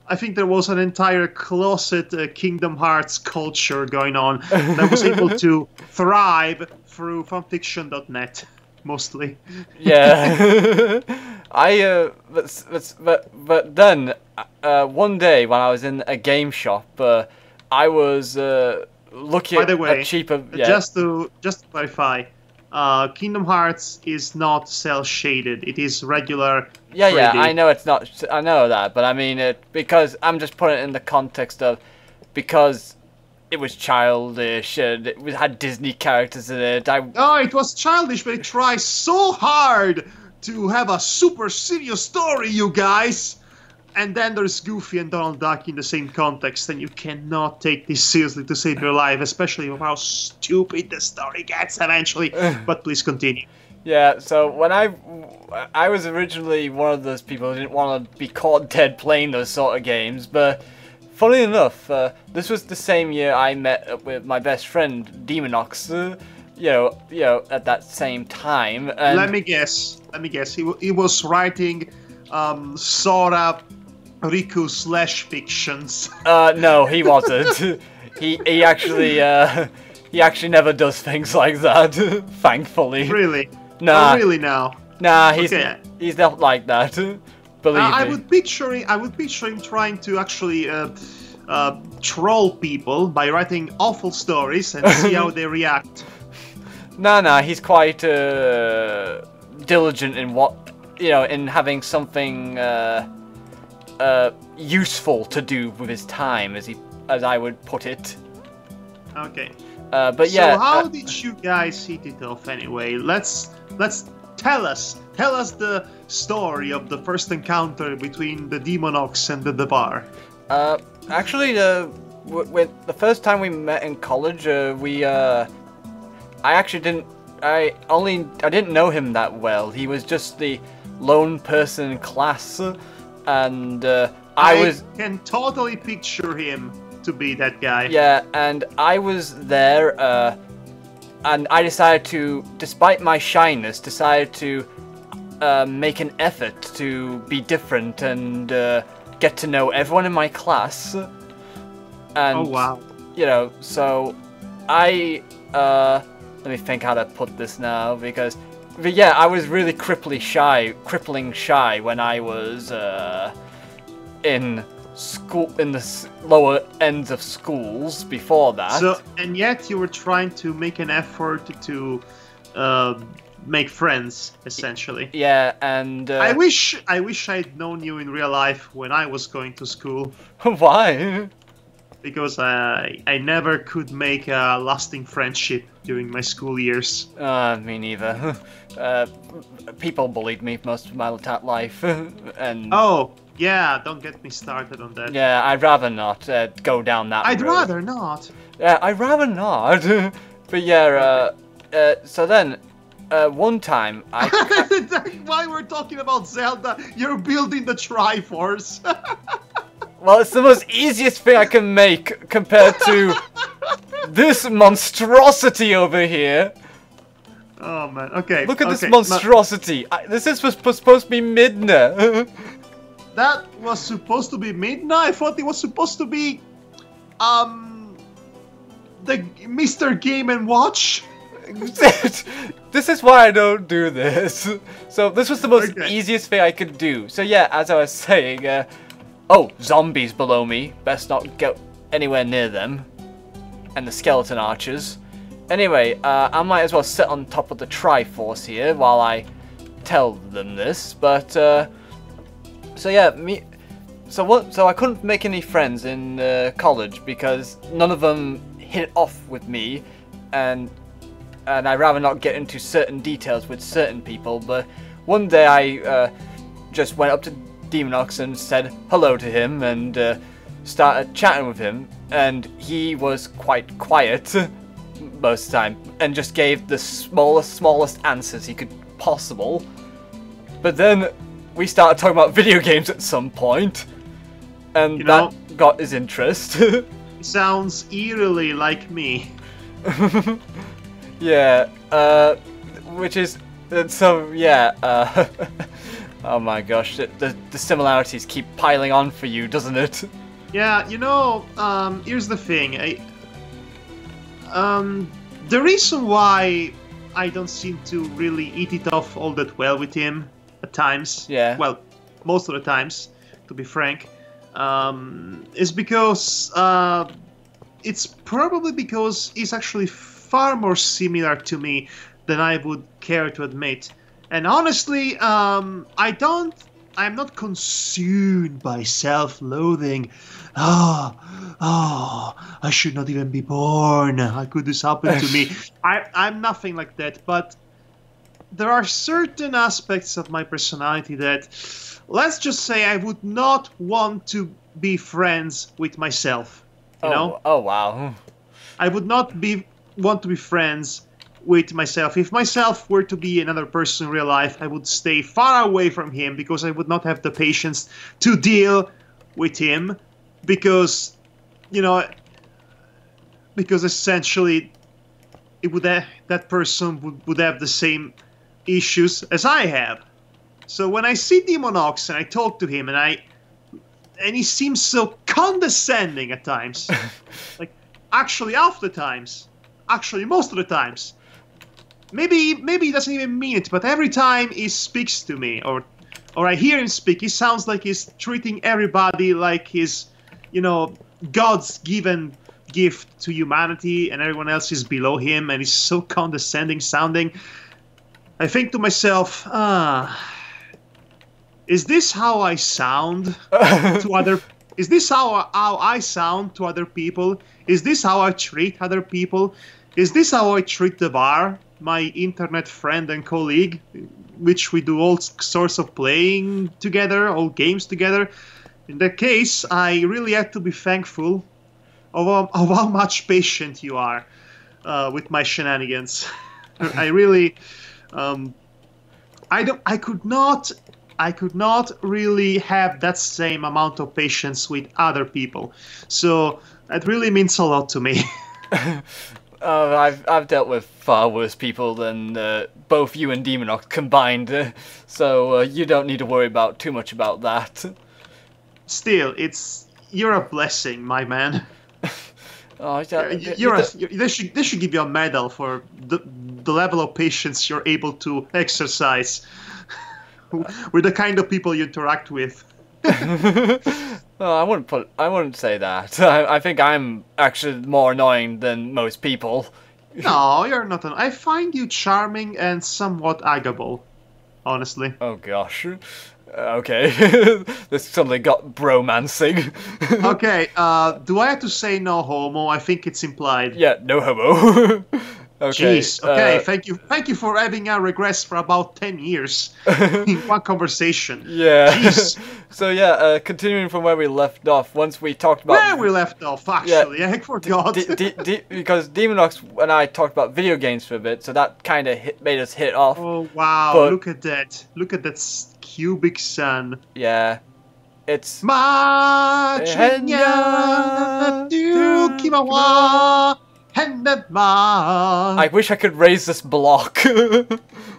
[SPEAKER 1] I think there was an entire closet Kingdom Hearts culture going on that was able to thrive through fanfiction.net, mostly.
[SPEAKER 2] Yeah. But then one day when I was in a game shop, I was looking at cheaper. Yeah.
[SPEAKER 1] Just to clarify, Kingdom Hearts is not cel-shaded. It is regular 3D.
[SPEAKER 2] Yeah, I know it's not. I know that, but I mean because I'm just putting it in the context of because it was childish and it had Disney characters in it.
[SPEAKER 1] Oh, it was childish, but it tries so hard to have a super serious story, you guys. And then there's Goofy and Donald Duck in the same context, and you cannot take this seriously to save your life, especially with how stupid the story gets eventually. But please continue.
[SPEAKER 2] Yeah, so when I was originally one of those people who didn't want to be caught dead playing those sort of games, but funny enough, this was the same year I met up with my best friend Demonox, at that same time. And
[SPEAKER 1] Let me guess. He was writing Sora Riku / fictions.
[SPEAKER 2] No, he wasn't. he actually never does things like that, thankfully.
[SPEAKER 1] Really?
[SPEAKER 2] Nah.
[SPEAKER 1] Oh, really now?
[SPEAKER 2] Nah,
[SPEAKER 1] Okay.
[SPEAKER 2] he's not like that. Believe me.
[SPEAKER 1] I would picture him trying to actually troll people by writing awful stories and see how they react.
[SPEAKER 2] Nah, he's quite diligent in in having something useful to do with his time, as I would put it.
[SPEAKER 1] Okay.
[SPEAKER 2] But yeah.
[SPEAKER 1] So how did you guys hit it off anyway? Let's tell us the story of the first encounter between the Demonox and the Devar.
[SPEAKER 2] Actually, with the first time we met in college, I didn't know him that well. He was just the lone person in class, and I
[SPEAKER 1] can totally picture him to be that guy.
[SPEAKER 2] Yeah, and I was there, and I decided to, despite my shyness, make an effort to be different and get to know everyone in my class. And,
[SPEAKER 1] oh wow.
[SPEAKER 2] So I let me think how to put this now, but yeah, I was really crippling shy when I was in school, in the lower ends of schools before that.
[SPEAKER 1] So, and yet you were trying to make an effort to make friends, essentially.
[SPEAKER 2] Yeah, and
[SPEAKER 1] I wish I'd known you in real life when I was going to school.
[SPEAKER 2] Why?
[SPEAKER 1] Because I never could make a lasting friendship during my school years.
[SPEAKER 2] Me neither. People bullied me most of my life, and
[SPEAKER 1] oh yeah, don't get me started on that.
[SPEAKER 2] Yeah, I'd rather not go down that road.
[SPEAKER 1] I'd rather not.
[SPEAKER 2] Yeah, I'd rather not. But yeah, so then one time
[SPEAKER 1] while we're talking about Zelda, you're building the Triforce.
[SPEAKER 2] Well, it's the most easiest thing I can make compared to this monstrosity over here.
[SPEAKER 1] Oh man, okay.
[SPEAKER 2] Look at this monstrosity. This was supposed to be Midna.
[SPEAKER 1] That was supposed to be Midna? I thought it was supposed to be the Mr. Game & Watch.
[SPEAKER 2] This is why I don't do this. So this was the most easiest thing I could do. So yeah, as I was saying, oh, zombies below me. Best not go anywhere near them. And the skeleton archers. Anyway, I might as well sit on top of the Triforce here while I tell them this. But so yeah, so I couldn't make any friends in college because none of them hit it off with me, and I'd rather not get into certain details with certain people. But one day I just went up to Demonox and said hello to him and started chatting with him, and he was quite quiet most of the time and just gave the smallest answers he could possible. But then we started talking about video games at some point, and that got his interest.
[SPEAKER 1] Sounds eerily like me.
[SPEAKER 2] Yeah, which is, so yeah, oh my gosh, the similarities keep piling on for you, doesn't it?
[SPEAKER 1] Yeah, here's the thing. The reason why I don't seem to really eat it off all that well with him at times,
[SPEAKER 2] yeah,
[SPEAKER 1] well, most of the times, to be frank, is because it's probably because he's actually far more similar to me than I would care to admit. And honestly, I'm not consumed by self-loathing. I should not even be born. How could this happen to me? I'm nothing like that, but there are certain aspects of my personality that, let's just say, I would not want to be friends with myself. You know?
[SPEAKER 2] Oh wow.
[SPEAKER 1] I would not want to be friends with myself. If myself were to be another person in real life, I would stay far away from him because I would not have the patience to deal with him because, you know, because essentially it would that person would have the same issues as I have. So when I see Demonox and I talk to him and he seems so condescending at times, like actually half the times, actually most of the times. Maybe he doesn't even mean it, but every time he speaks to me or I hear him speak, he sounds like he's treating everybody like he's, you know, God's given gift to humanity and everyone else is below him, and he's so condescending sounding. I think to myself, is this how I sound to other? Is this how I sound to other people? Is this how I treat other people? Is this how I treat Devar, my internet friend and colleague, which we do all sorts of playing together, all games together? In that case, I really had to be thankful of how much patient you are with my shenanigans. I really, I could not really have that same amount of patience with other people. So that really means a lot to me.
[SPEAKER 2] I've dealt with far worse people than both you and Demonox combined, so you don't need to worry about too much about that. Still,
[SPEAKER 1] you're a blessing, my man.
[SPEAKER 2] Oh,
[SPEAKER 1] they should give you a medal for the level of patience you're able to exercise with the kind of people you interact with.
[SPEAKER 2] Well, I wouldn't say that. I think I'm actually more annoying than most people.
[SPEAKER 1] No, you're not. I find you charming and somewhat agreeable, honestly.
[SPEAKER 2] Oh gosh. Okay. This suddenly got bromancing.
[SPEAKER 1] Okay, do I have to say no homo? I think it's implied.
[SPEAKER 2] Yeah, no homo. Okay.
[SPEAKER 1] Jeez. Okay, thank you for having our regress for about 10 years in one conversation.
[SPEAKER 2] Yeah.
[SPEAKER 1] Jeez.
[SPEAKER 2] So yeah, continuing from where we left off, once we talked about
[SPEAKER 1] where we left off, actually, yeah, I forgot.
[SPEAKER 2] Because Demonox and I talked about video games for a bit, so that kind of made us hit off.
[SPEAKER 1] Oh wow! But look at that! Look at that cubic sun.
[SPEAKER 2] Yeah, it's. I wish I could raise this block. I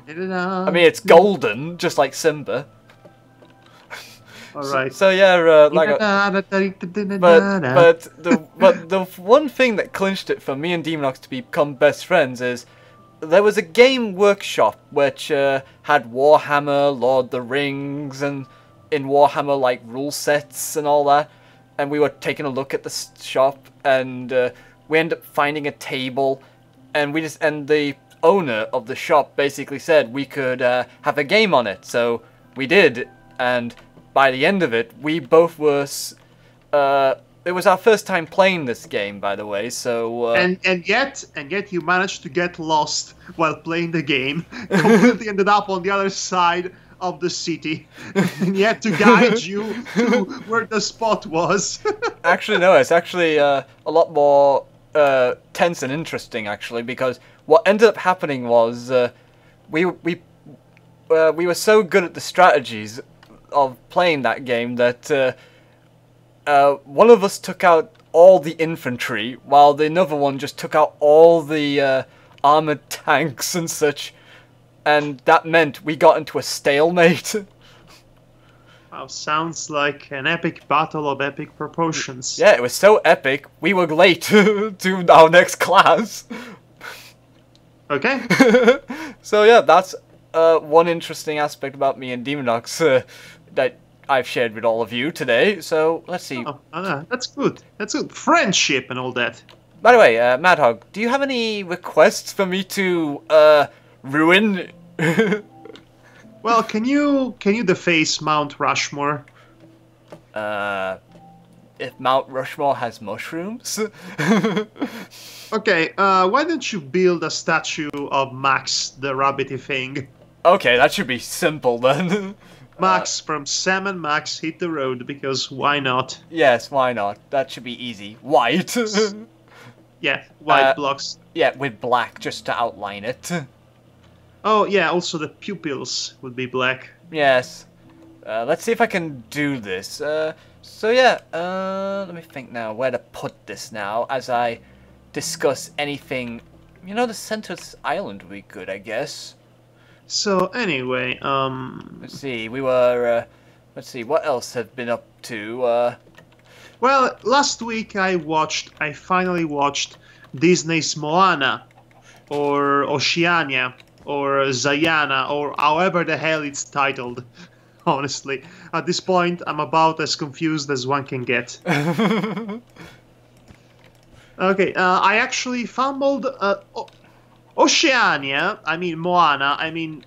[SPEAKER 2] mean, it's golden, just like Simba.
[SPEAKER 1] All right.
[SPEAKER 2] So yeah, but the one thing that clinched it for me and Demonox to become best friends is there was a game workshop which had Warhammer, Lord of the Rings, and in Warhammer like rule sets and all that, and we were taking a look at the shop and. We ended up finding a table, and the owner of the shop basically said we could have a game on it. So we did, and by the end of it, we both were. It was our first time playing this game, by the way. So
[SPEAKER 1] and yet you managed to get lost while playing the game. Completely ended up on the other side of the city, and you had to guide you to where the spot was.
[SPEAKER 2] Actually, no, it's actually a lot more. Tense and interesting, actually, because what ended up happening was we were so good at the strategies of playing that game that one of us took out all the infantry while the another one just took out all the armored tanks and such, and that meant we got into a stalemate.
[SPEAKER 1] Wow, sounds like an epic battle of epic proportions.
[SPEAKER 2] Yeah, it was so epic, we were late to our next class.
[SPEAKER 1] Okay.
[SPEAKER 2] So yeah, that's one interesting aspect about me and Demonox that I've shared with all of you today. So let's see.
[SPEAKER 1] That's good. That's good. Friendship and all that.
[SPEAKER 2] By the way, Madhog, do you have any requests for me to ruin?
[SPEAKER 1] Well, can you deface Mount Rushmore?
[SPEAKER 2] If Mount Rushmore has mushrooms?
[SPEAKER 1] Okay, why don't you build a statue of Max, the rabbity thing?
[SPEAKER 2] Okay, that should be simple then.
[SPEAKER 1] Max from Sam and Max Hit the Road, because why not?
[SPEAKER 2] Yes, why not? That should be easy. White.
[SPEAKER 1] Yeah, white blocks.
[SPEAKER 2] Yeah, with black just to outline it.
[SPEAKER 1] Oh, yeah, also the pupils would be black.
[SPEAKER 2] Yes. Let's see if I can do this. So yeah, let me think now where to put this now as I discuss anything. You know, the center of this island would be good, I guess.
[SPEAKER 1] So anyway,
[SPEAKER 2] Let's see, we were, let's see, what else have been up to,
[SPEAKER 1] Well, last week I finally watched Disney's Moana, or Oceania, or Zayana, or however the hell it's titled. Honestly, at this point, I'm about as confused as one can get. Okay, I actually fumbled Oceania, I mean Moana, I mean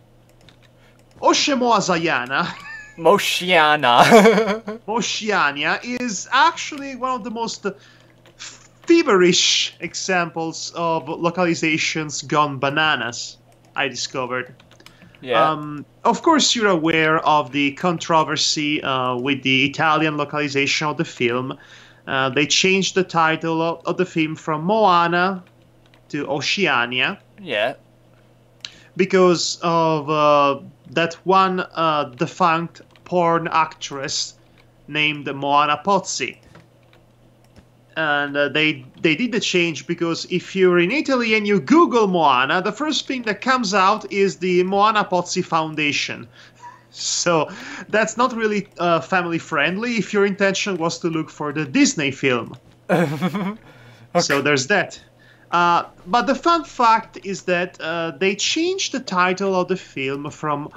[SPEAKER 1] Oshemoa Zayana.
[SPEAKER 2] Motiana.
[SPEAKER 1] Oceania is actually one of the most feverish examples of localizations gone bananas, I discovered.
[SPEAKER 2] Yeah.
[SPEAKER 1] Of course, you're aware of the controversy with the Italian localization of the film. They changed the title of the film from Moana to Oceania.
[SPEAKER 2] Yeah.
[SPEAKER 1] Because of that one defunct porn actress named Moana Pozzi. And they did the change because if you're in Italy and you Google Moana, the first thing that comes out is the Moana Pozzi Foundation. So that's not really family friendly if your intention was to look for the Disney film. Okay. So there's that. But the fun fact is that they changed the title of the film from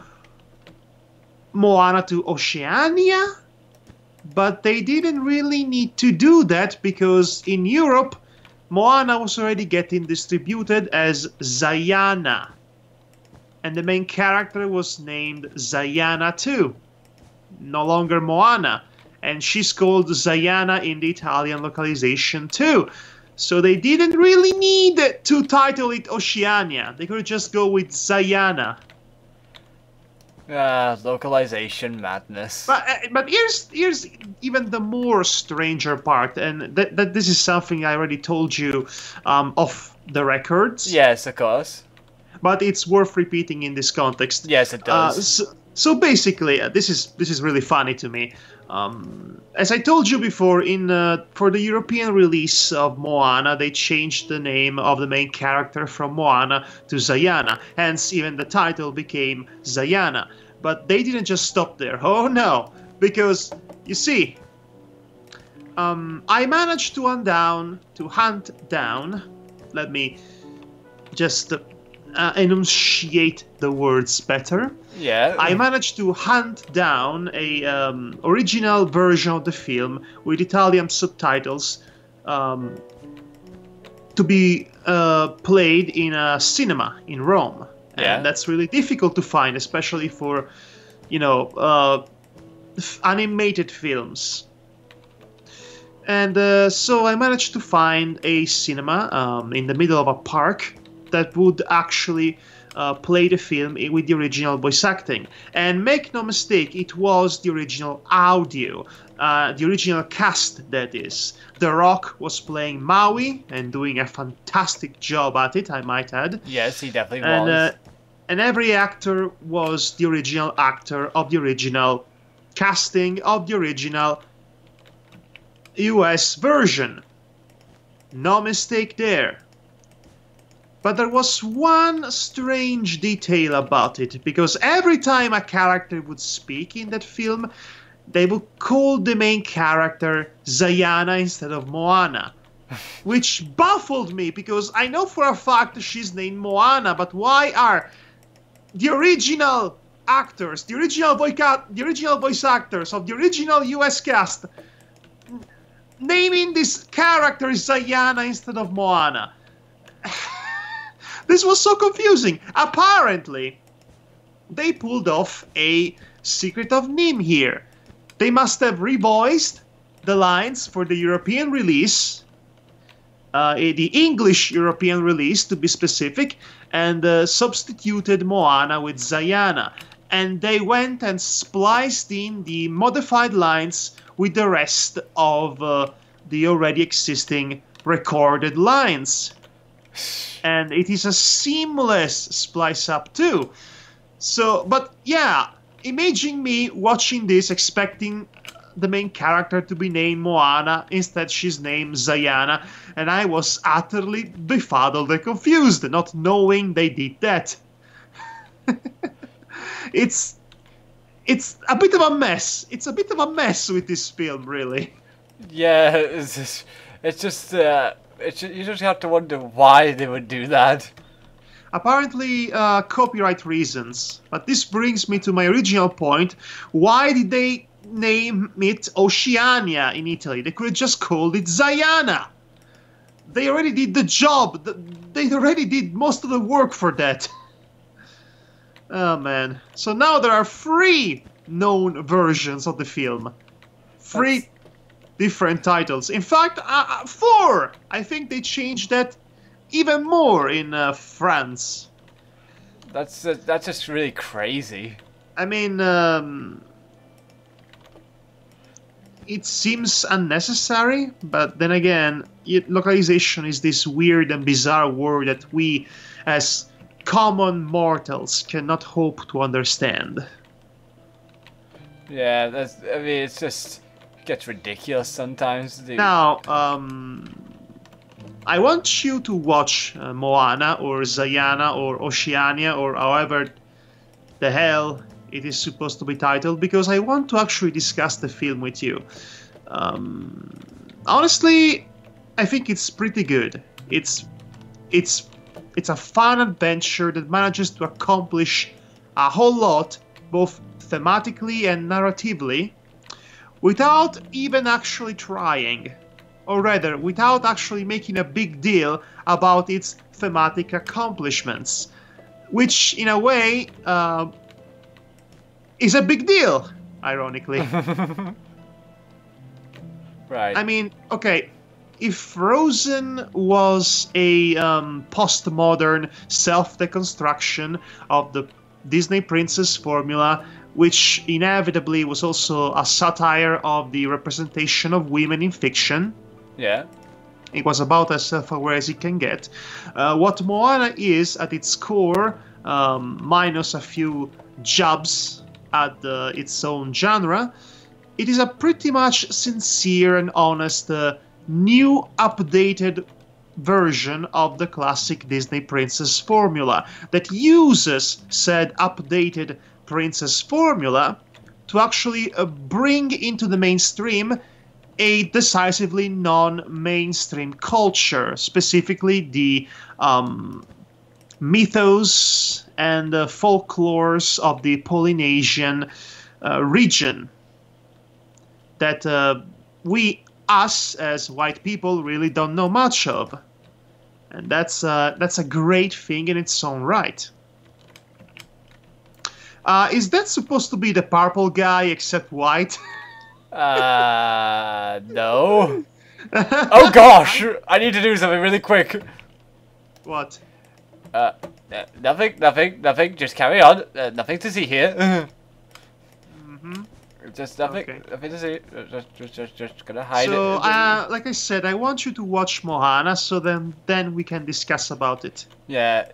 [SPEAKER 1] Moana to Oceania, but they didn't really need to do that because in Europe, Moana was already getting distributed as Zayana, and the main character was named Zayana too, no longer Moana, and she's called Zayana in the Italian localization too. So they didn't really need to title it Oceania. They could just go with Zayana.
[SPEAKER 2] Localization madness.
[SPEAKER 1] But here's even the more stranger part, and that this is something I already told you off the records.
[SPEAKER 2] Yes, of course.
[SPEAKER 1] But it's worth repeating in this context.
[SPEAKER 2] Yes, it does.
[SPEAKER 1] So basically, this is really funny to me. As I told you before, for the European release of Moana, they changed the name of the main character from Moana to Zayana. Hence, even the title became Zayana. But they didn't just stop there. Oh no! Because, you see, I managed to hunt down, let me just enunciate the words better.
[SPEAKER 2] Yeah.
[SPEAKER 1] I managed to hunt down a original version of the film with Italian subtitles to be played in a cinema in Rome.
[SPEAKER 2] Yeah.
[SPEAKER 1] And that's really difficult to find, especially for, animated films. And so I managed to find a cinema in the middle of a park that would actually play the film with the original voice acting. And make no mistake, it was the original audio, the original cast, that is. The Rock was playing Maui and doing a fantastic job at it, I might add.
[SPEAKER 2] Yes, he definitely was.
[SPEAKER 1] And every actor was the original actor of the original casting of the original US version. No mistake there. But there was one strange detail about it, because every time a character would speak in that film, they would call the main character Zayana instead of Moana. Which baffled me, because I know for a fact she's named Moana, but why are the original actors, the original voice actors of the original US cast naming this character Zayana instead of Moana? This was so confusing. Apparently, they pulled off a Secret of Nim here. They must have revoiced the lines for the European release, the English European release to be specific, and substituted Moana with Zayana. And they went and spliced in the modified lines with the rest of the already existing recorded lines. And it is a seamless splice up too. So, but yeah, imagine me watching this expecting the main character to be named Moana. Instead, she's named Zayana. And I was utterly befuddled and confused, not knowing they did that. It's a bit of a mess. It's a bit of a mess with this film, really.
[SPEAKER 2] Yeah, it's just you just have to wonder why they would do that.
[SPEAKER 1] Apparently, copyright reasons. But this brings me to my original point. Why did they name it Oceania in Italy? They could have just called it Zayana. They already did the job. They already did most of the work for that. Oh man. So now there are 3 known versions of the film. 3 different titles. In fact, 4! I think they changed that even more in France.
[SPEAKER 2] That's just really crazy.
[SPEAKER 1] I mean, it seems unnecessary, but then again, localization is this weird and bizarre word that we, as common mortals, cannot hope to understand.
[SPEAKER 2] Yeah, I mean, it gets ridiculous sometimes.
[SPEAKER 1] Now, I want you to watch Moana or Zayana or Oceania or however the hell it is supposed to be titled, because I want to actually discuss the film with you. Honestly, I think it's pretty good. It's a fun adventure that manages to accomplish a whole lot, both thematically and narratively, without even actually trying. Or rather, without actually making a big deal about its thematic accomplishments. Which, in a way, is a big deal, ironically.
[SPEAKER 2] Right.
[SPEAKER 1] I mean, okay, if Frozen was a postmodern self-deconstruction of the Disney princess formula, which inevitably was also a satire of the representation of women in fiction.
[SPEAKER 2] Yeah.
[SPEAKER 1] It was about as self-aware as it can get. What Moana is, at its core, minus a few jabs at its own genre, it is a pretty much sincere and honest, new, updated version of the classic Disney princess formula that uses said updated princess formula to actually bring into the mainstream a decisively non-mainstream culture, specifically the mythos and folklores of the Polynesian region that us as white people really don't know much of, and that's a great thing in its own right. Is that supposed to be the purple guy except white?
[SPEAKER 2] No. Oh gosh, I need to do something really quick.
[SPEAKER 1] What?
[SPEAKER 2] Nothing. Just carry on. Nothing to see here.
[SPEAKER 1] Mm-hmm.
[SPEAKER 2] Just nothing.
[SPEAKER 1] Okay.
[SPEAKER 2] Nothing to see. Just gonna hide
[SPEAKER 1] So,
[SPEAKER 2] it.
[SPEAKER 1] like I said, I want you to watch Moana, so then we can discuss about it.
[SPEAKER 2] Yeah.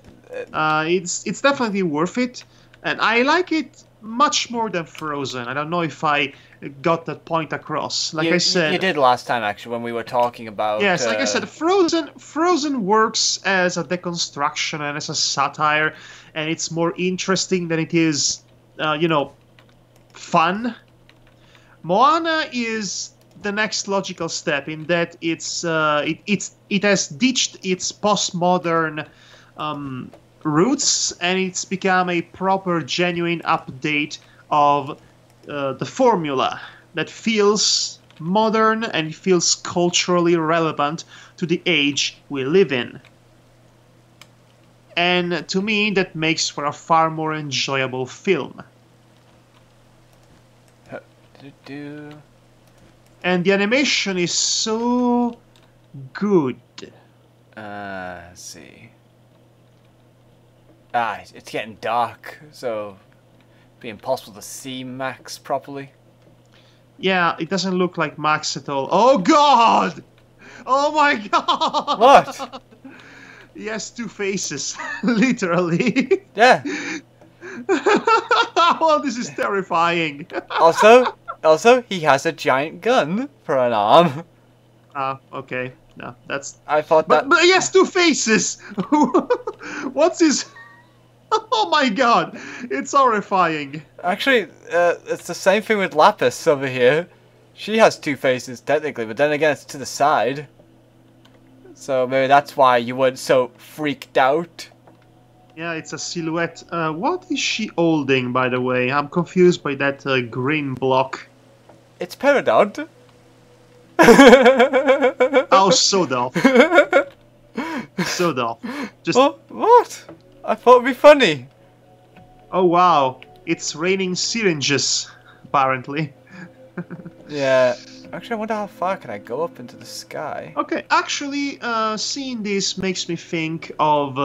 [SPEAKER 1] It's definitely worth it, and I like it much more than Frozen. I don't know if I got that point across. Like I said,
[SPEAKER 2] you did last time actually when we were talking about.
[SPEAKER 1] Yes, like I said, Frozen works as a deconstruction and as a satire, and it's more interesting than it is, fun. Moana is the next logical step in that it has ditched its postmodern roots, and it's become a proper, genuine update of the formula that feels modern and feels culturally relevant to the age we live in. And to me, that makes for a far more enjoyable film. And the animation is so good.
[SPEAKER 2] Let's see. It's getting dark, so it'd be impossible to see Max properly.
[SPEAKER 1] Yeah, it doesn't look like Max at all. Oh God! Oh my god!
[SPEAKER 2] What?
[SPEAKER 1] He has two faces, literally.
[SPEAKER 2] Yeah.
[SPEAKER 1] Oh, this is terrifying.
[SPEAKER 2] Also, he has a giant gun for an arm.
[SPEAKER 1] Ah, okay. No, that's...
[SPEAKER 2] I thought that...
[SPEAKER 1] But he has two faces! What's his... Oh my god! It's horrifying.
[SPEAKER 2] Actually, it's the same thing with Lapis over here. She has two faces, technically, but then again, it's to the side. So maybe that's why you weren't so freaked out.
[SPEAKER 1] Yeah, it's a silhouette. What is she holding, by the way? I'm confused by that green block.
[SPEAKER 2] It's Peridot.
[SPEAKER 1] Oh, so dull. So dull. Just...
[SPEAKER 2] Oh, what? I thought it'd be funny.
[SPEAKER 1] Oh, wow. It's raining syringes, apparently.
[SPEAKER 2] Yeah. Actually, I wonder how far can I go up into the sky?
[SPEAKER 1] Okay, actually, seeing this makes me think of...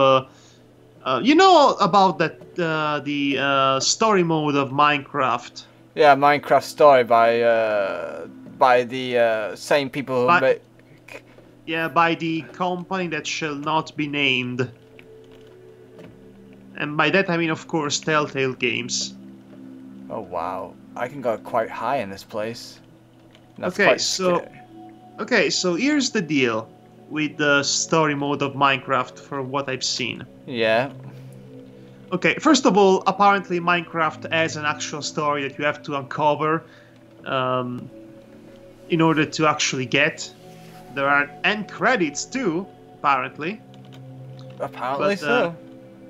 [SPEAKER 1] you know about that the story mode of Minecraft?
[SPEAKER 2] Yeah, Minecraft Story by the same people who made...
[SPEAKER 1] Yeah, by the company that shall not be named. And by that I mean, of course, Telltale Games.
[SPEAKER 2] Oh wow, I can go quite high in this place. That's
[SPEAKER 1] okay,
[SPEAKER 2] quite
[SPEAKER 1] so
[SPEAKER 2] scary.
[SPEAKER 1] okay, so here's the deal with the story mode of Minecraft, for what I've seen.
[SPEAKER 2] Yeah.
[SPEAKER 1] Okay, first of all, apparently Minecraft has an actual story that you have to uncover in order to actually get. There are end credits too, apparently.
[SPEAKER 2] Apparently so.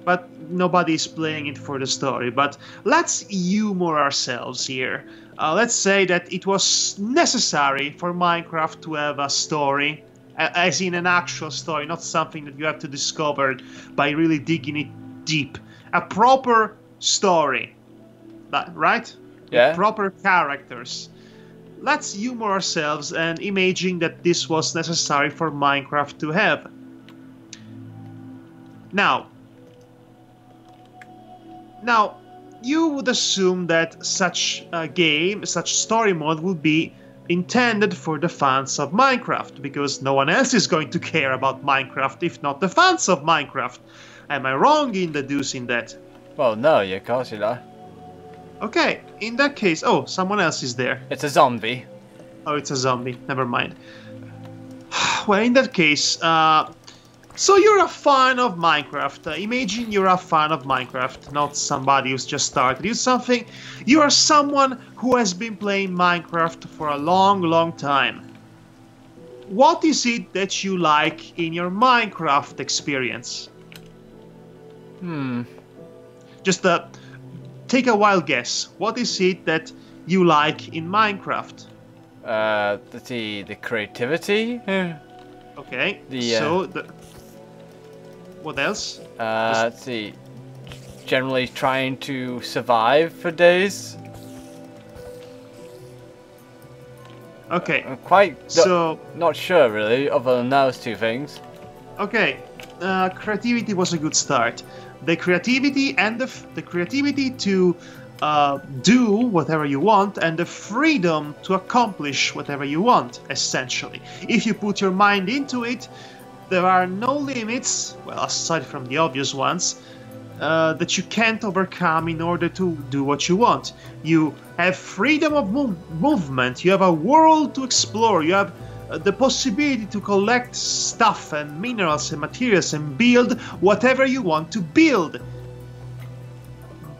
[SPEAKER 1] But nobody's playing it for the story. But let's humor ourselves here. Let's say that it was necessary for Minecraft to have a story, as in an actual story, not something that you have to discover by really digging it deep. A proper story, right?
[SPEAKER 2] Yeah.
[SPEAKER 1] With proper characters. Let's humor ourselves and imagine that this was necessary for Minecraft to have. Now, you would assume that such a game, such story mode would be intended for the fans of Minecraft, because no one else is going to care about Minecraft if not the fans of Minecraft. Am I wrong in deducing that?
[SPEAKER 2] Well, no, of course you're not.
[SPEAKER 1] Okay, in that case... Oh, someone else is there.
[SPEAKER 2] It's a zombie.
[SPEAKER 1] Oh, it's a zombie. Never mind. Well, in that case, so you're a fan of Minecraft. Imagine you're a fan of Minecraft, not somebody who's just started. You are someone who has been playing Minecraft for a long, long time. What is it that you like in your Minecraft experience? Just take a wild guess. What is it that you like in Minecraft?
[SPEAKER 2] The creativity.
[SPEAKER 1] Okay. What else?
[SPEAKER 2] Let's see. Generally trying to survive for days.
[SPEAKER 1] Okay.
[SPEAKER 2] I'm quite not sure really, other than those two things.
[SPEAKER 1] Okay. Creativity was a good start. The creativity and the creativity to do whatever you want, and the freedom to accomplish whatever you want, essentially. If you put your mind into it, there are no limits, well, aside from the obvious ones, that you can't overcome in order to do what you want. You have freedom of movement, you have a world to explore, you have the possibility to collect stuff and minerals and materials and build whatever you want to build.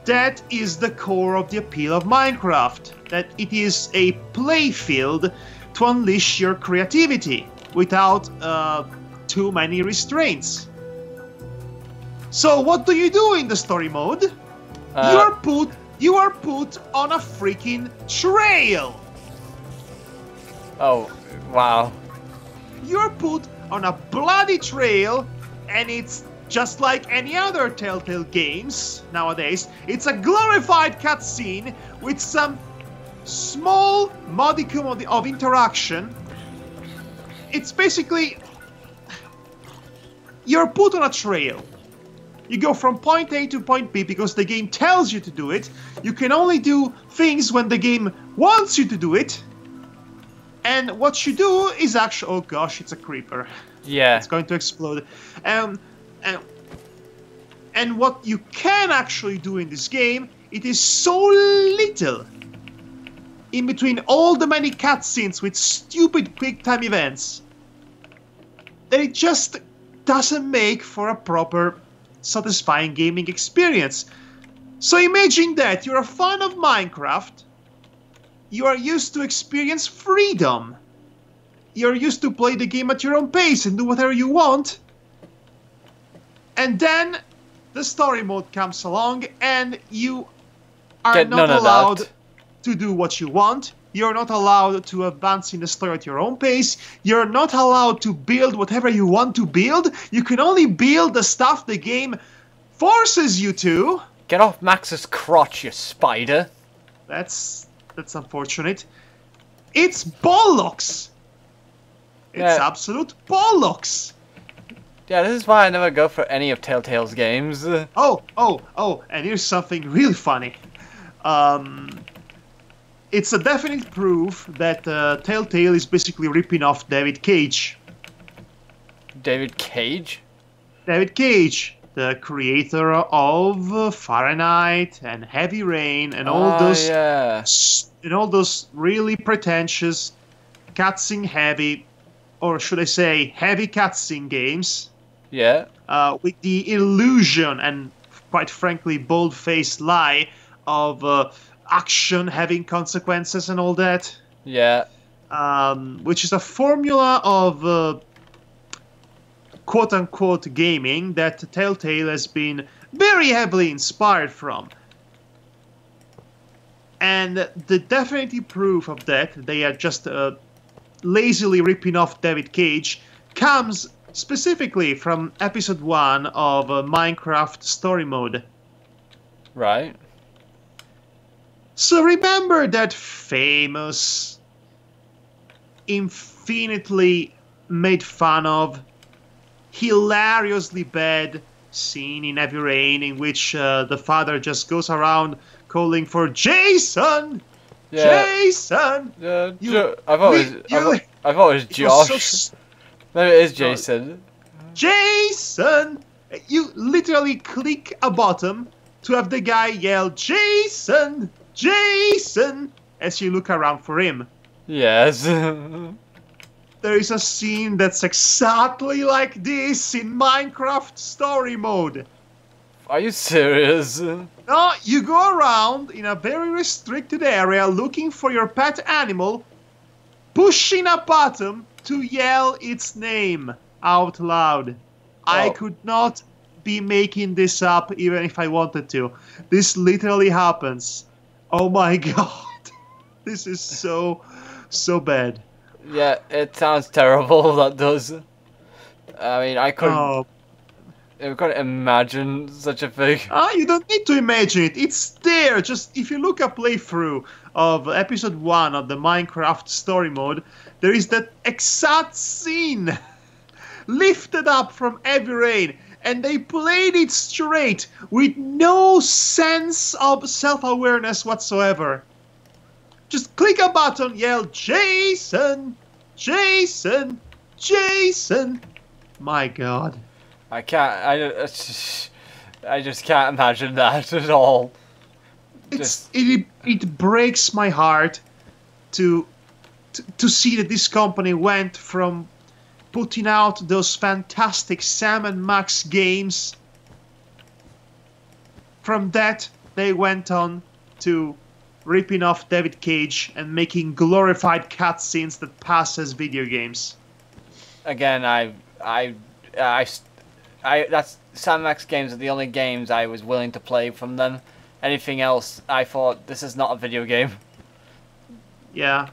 [SPEAKER 1] That is the core of the appeal of Minecraft, that it is a playfield to unleash your creativity without too many restraints. So what do you do in the story mode? You are put on a freaking trail.
[SPEAKER 2] Oh, wow.
[SPEAKER 1] You're put on a bloody trail, and it's just like any other Telltale games nowadays. It's a glorified cutscene with some small modicum of interaction. It's basically... You're put on a trail. You go from point A to point B because the game tells you to do it. You can only do things when the game wants you to do it. And what you do is actually... Oh gosh, it's a creeper.
[SPEAKER 2] Yeah.
[SPEAKER 1] It's going to explode. And what you can actually do in this game, it is so little in between all the many cutscenes with stupid quick time events that it just doesn't make for a proper satisfying gaming experience. So imagine that you're a fan of Minecraft, you are used to experience freedom, you're used to play the game at your own pace and do whatever you want, and then the story mode comes along and you are not allowed to do what you want. You're not allowed to advance in the story at your own pace. You're not allowed to build whatever you want to build. You can only build the stuff the game forces you to.
[SPEAKER 2] Get off Max's crotch, you spider.
[SPEAKER 1] That's unfortunate. It's bollocks. It's absolute bollocks.
[SPEAKER 2] Yeah, this is why I never go for any of Telltale's games.
[SPEAKER 1] Oh, and here's something really funny. It's a definite proof that Telltale is basically ripping off David Cage.
[SPEAKER 2] David Cage?
[SPEAKER 1] David Cage, the creator of Fahrenheit and Heavy Rain and all those really pretentious cutscene heavy, or should I say heavy cutscene games.
[SPEAKER 2] Yeah.
[SPEAKER 1] With the illusion and quite frankly bold-faced lie of action having consequences and all that.
[SPEAKER 2] Yeah.
[SPEAKER 1] Which is a formula of quote-unquote gaming that Telltale has been very heavily inspired from. And the definitive proof of that, they are just lazily ripping off David Cage, comes specifically from episode 1 of Minecraft Story Mode.
[SPEAKER 2] Right.
[SPEAKER 1] So remember that famous, infinitely made fun of, hilariously bad scene in Heavy Rain in which the father just goes around calling for Jason!
[SPEAKER 2] Yeah.
[SPEAKER 1] Jason!
[SPEAKER 2] I've always Josh. Maybe it is Jason.
[SPEAKER 1] Jason! You literally click a button to have the guy yell, Jason! Jason! As you look around for him.
[SPEAKER 2] Yes.
[SPEAKER 1] There is a scene that's exactly like this in Minecraft Story Mode.
[SPEAKER 2] Are you serious?
[SPEAKER 1] No, you go around in a very restricted area looking for your pet animal, pushing a button to yell its name out loud. I could not be making this up even if I wanted to. This literally happens. Oh my god. This is so bad.
[SPEAKER 2] Yeah, it sounds terrible, that does. I mean, I couldn't imagine such a thing.
[SPEAKER 1] You don't need to imagine it. It's there. Just if you look a playthrough of episode 1 of the Minecraft Story Mode, there is that exact scene lifted up from Heavy Rain, and they played it straight with no sense of self-awareness whatsoever. Just click a button, yell, Jason! Jason! Jason! My god.
[SPEAKER 2] I just can't imagine that at all.
[SPEAKER 1] It breaks my heart to see that this company went from putting out those fantastic Sam and Max games. From that, they went on to ripping off David Cage and making glorified cutscenes that pass as video games.
[SPEAKER 2] Again, that's Sam Max games are the only games I was willing to play from them. Anything else, I thought, this is not a video game.
[SPEAKER 1] Yeah,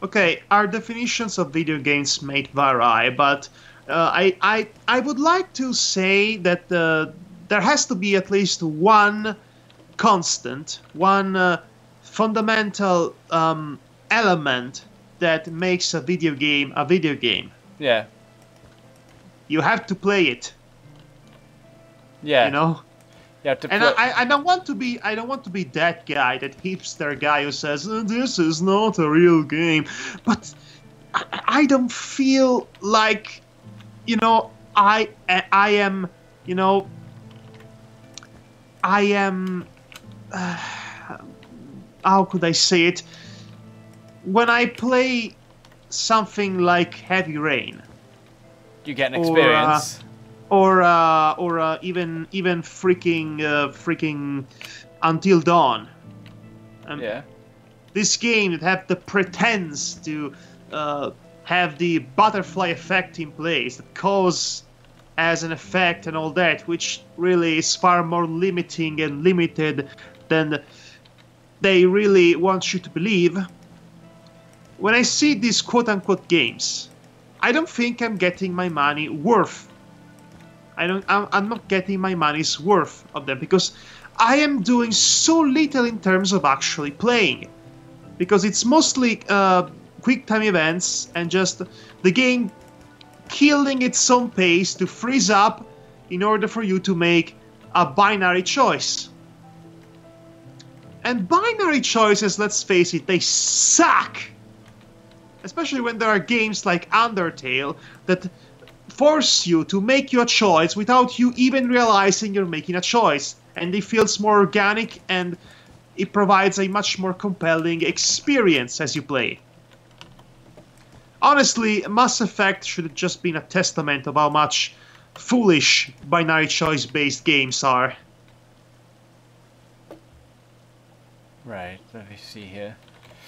[SPEAKER 1] okay, our definitions of video games may vary, but I would like to say that there has to be at least one constant, one fundamental element that makes a video game a video game.
[SPEAKER 2] Yeah.
[SPEAKER 1] You have to play it.
[SPEAKER 2] Yeah. You have to
[SPEAKER 1] And
[SPEAKER 2] play.
[SPEAKER 1] I don't want to be that guy, that hipster guy who says this is not a real game, but I don't feel like, you know, I am, you know, I am. How could I say it? When I play something like Heavy Rain,
[SPEAKER 2] You get an experience.
[SPEAKER 1] or even freaking Until Dawn.
[SPEAKER 2] Yeah.
[SPEAKER 1] This game that have the pretense to have the butterfly effect in place, that cause as an effect and all that, which really is far more limiting and limited than they really want you to believe. When I see these quote-unquote games, I don't think I'm getting my money worth. I'm not getting my money's worth of them, because I am doing so little in terms of actually playing. Because it's mostly quick time events and just the game killing its own pace to freeze up in order for you to make a binary choice. And binary choices, let's face it, they suck! Especially when there are games like Undertale that force you to make your choice without you even realizing you're making a choice. And it feels more organic and it provides a much more compelling experience as you play. Honestly, Mass Effect should have just been a testament of how much foolish binary choice-based games are.
[SPEAKER 2] Right, let me see here.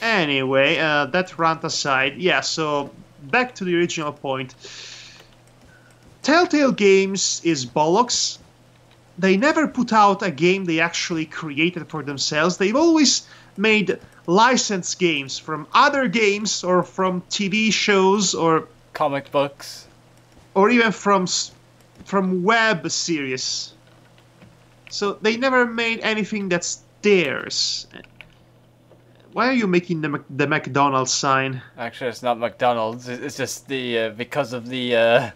[SPEAKER 1] Anyway, that rant aside, yeah, so back to the original point. Telltale Games is bollocks. They never put out a game they actually created for themselves. They've always made licensed games from other games or from TV shows or
[SPEAKER 2] Comic books.
[SPEAKER 1] Or even from web series. So they never made anything that's theirs. Why are you making the McDonald's sign?
[SPEAKER 2] Actually, it's not McDonald's. It's just the because of the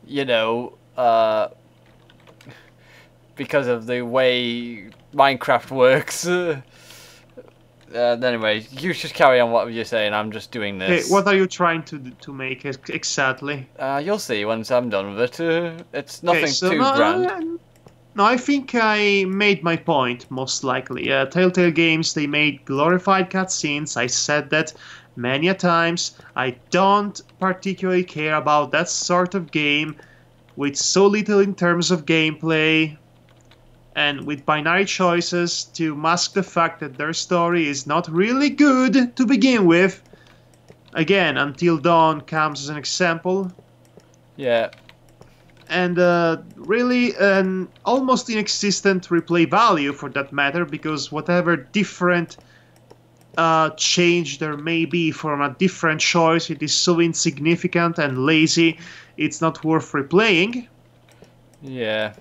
[SPEAKER 2] you know, because of the way Minecraft works. Anyway, you should carry on what you're saying. I'm just doing this.
[SPEAKER 1] Okay, what are you trying to make exactly?
[SPEAKER 2] You'll see once I'm done with it. It's nothing too
[SPEAKER 1] no,
[SPEAKER 2] grand.
[SPEAKER 1] No, I think I made my point, most likely. Telltale Games, they made glorified cutscenes. I said that many a times. I don't particularly care about that sort of game with so little in terms of gameplay and with binary choices to mask the fact that their story is not really good to begin with. Again, Until Dawn comes as an example.
[SPEAKER 2] Yeah.
[SPEAKER 1] And really an almost inexistent replay value for that matter, because whatever different change there may be from a different choice, it is so insignificant and lazy, it's not worth replaying.
[SPEAKER 2] Yeah.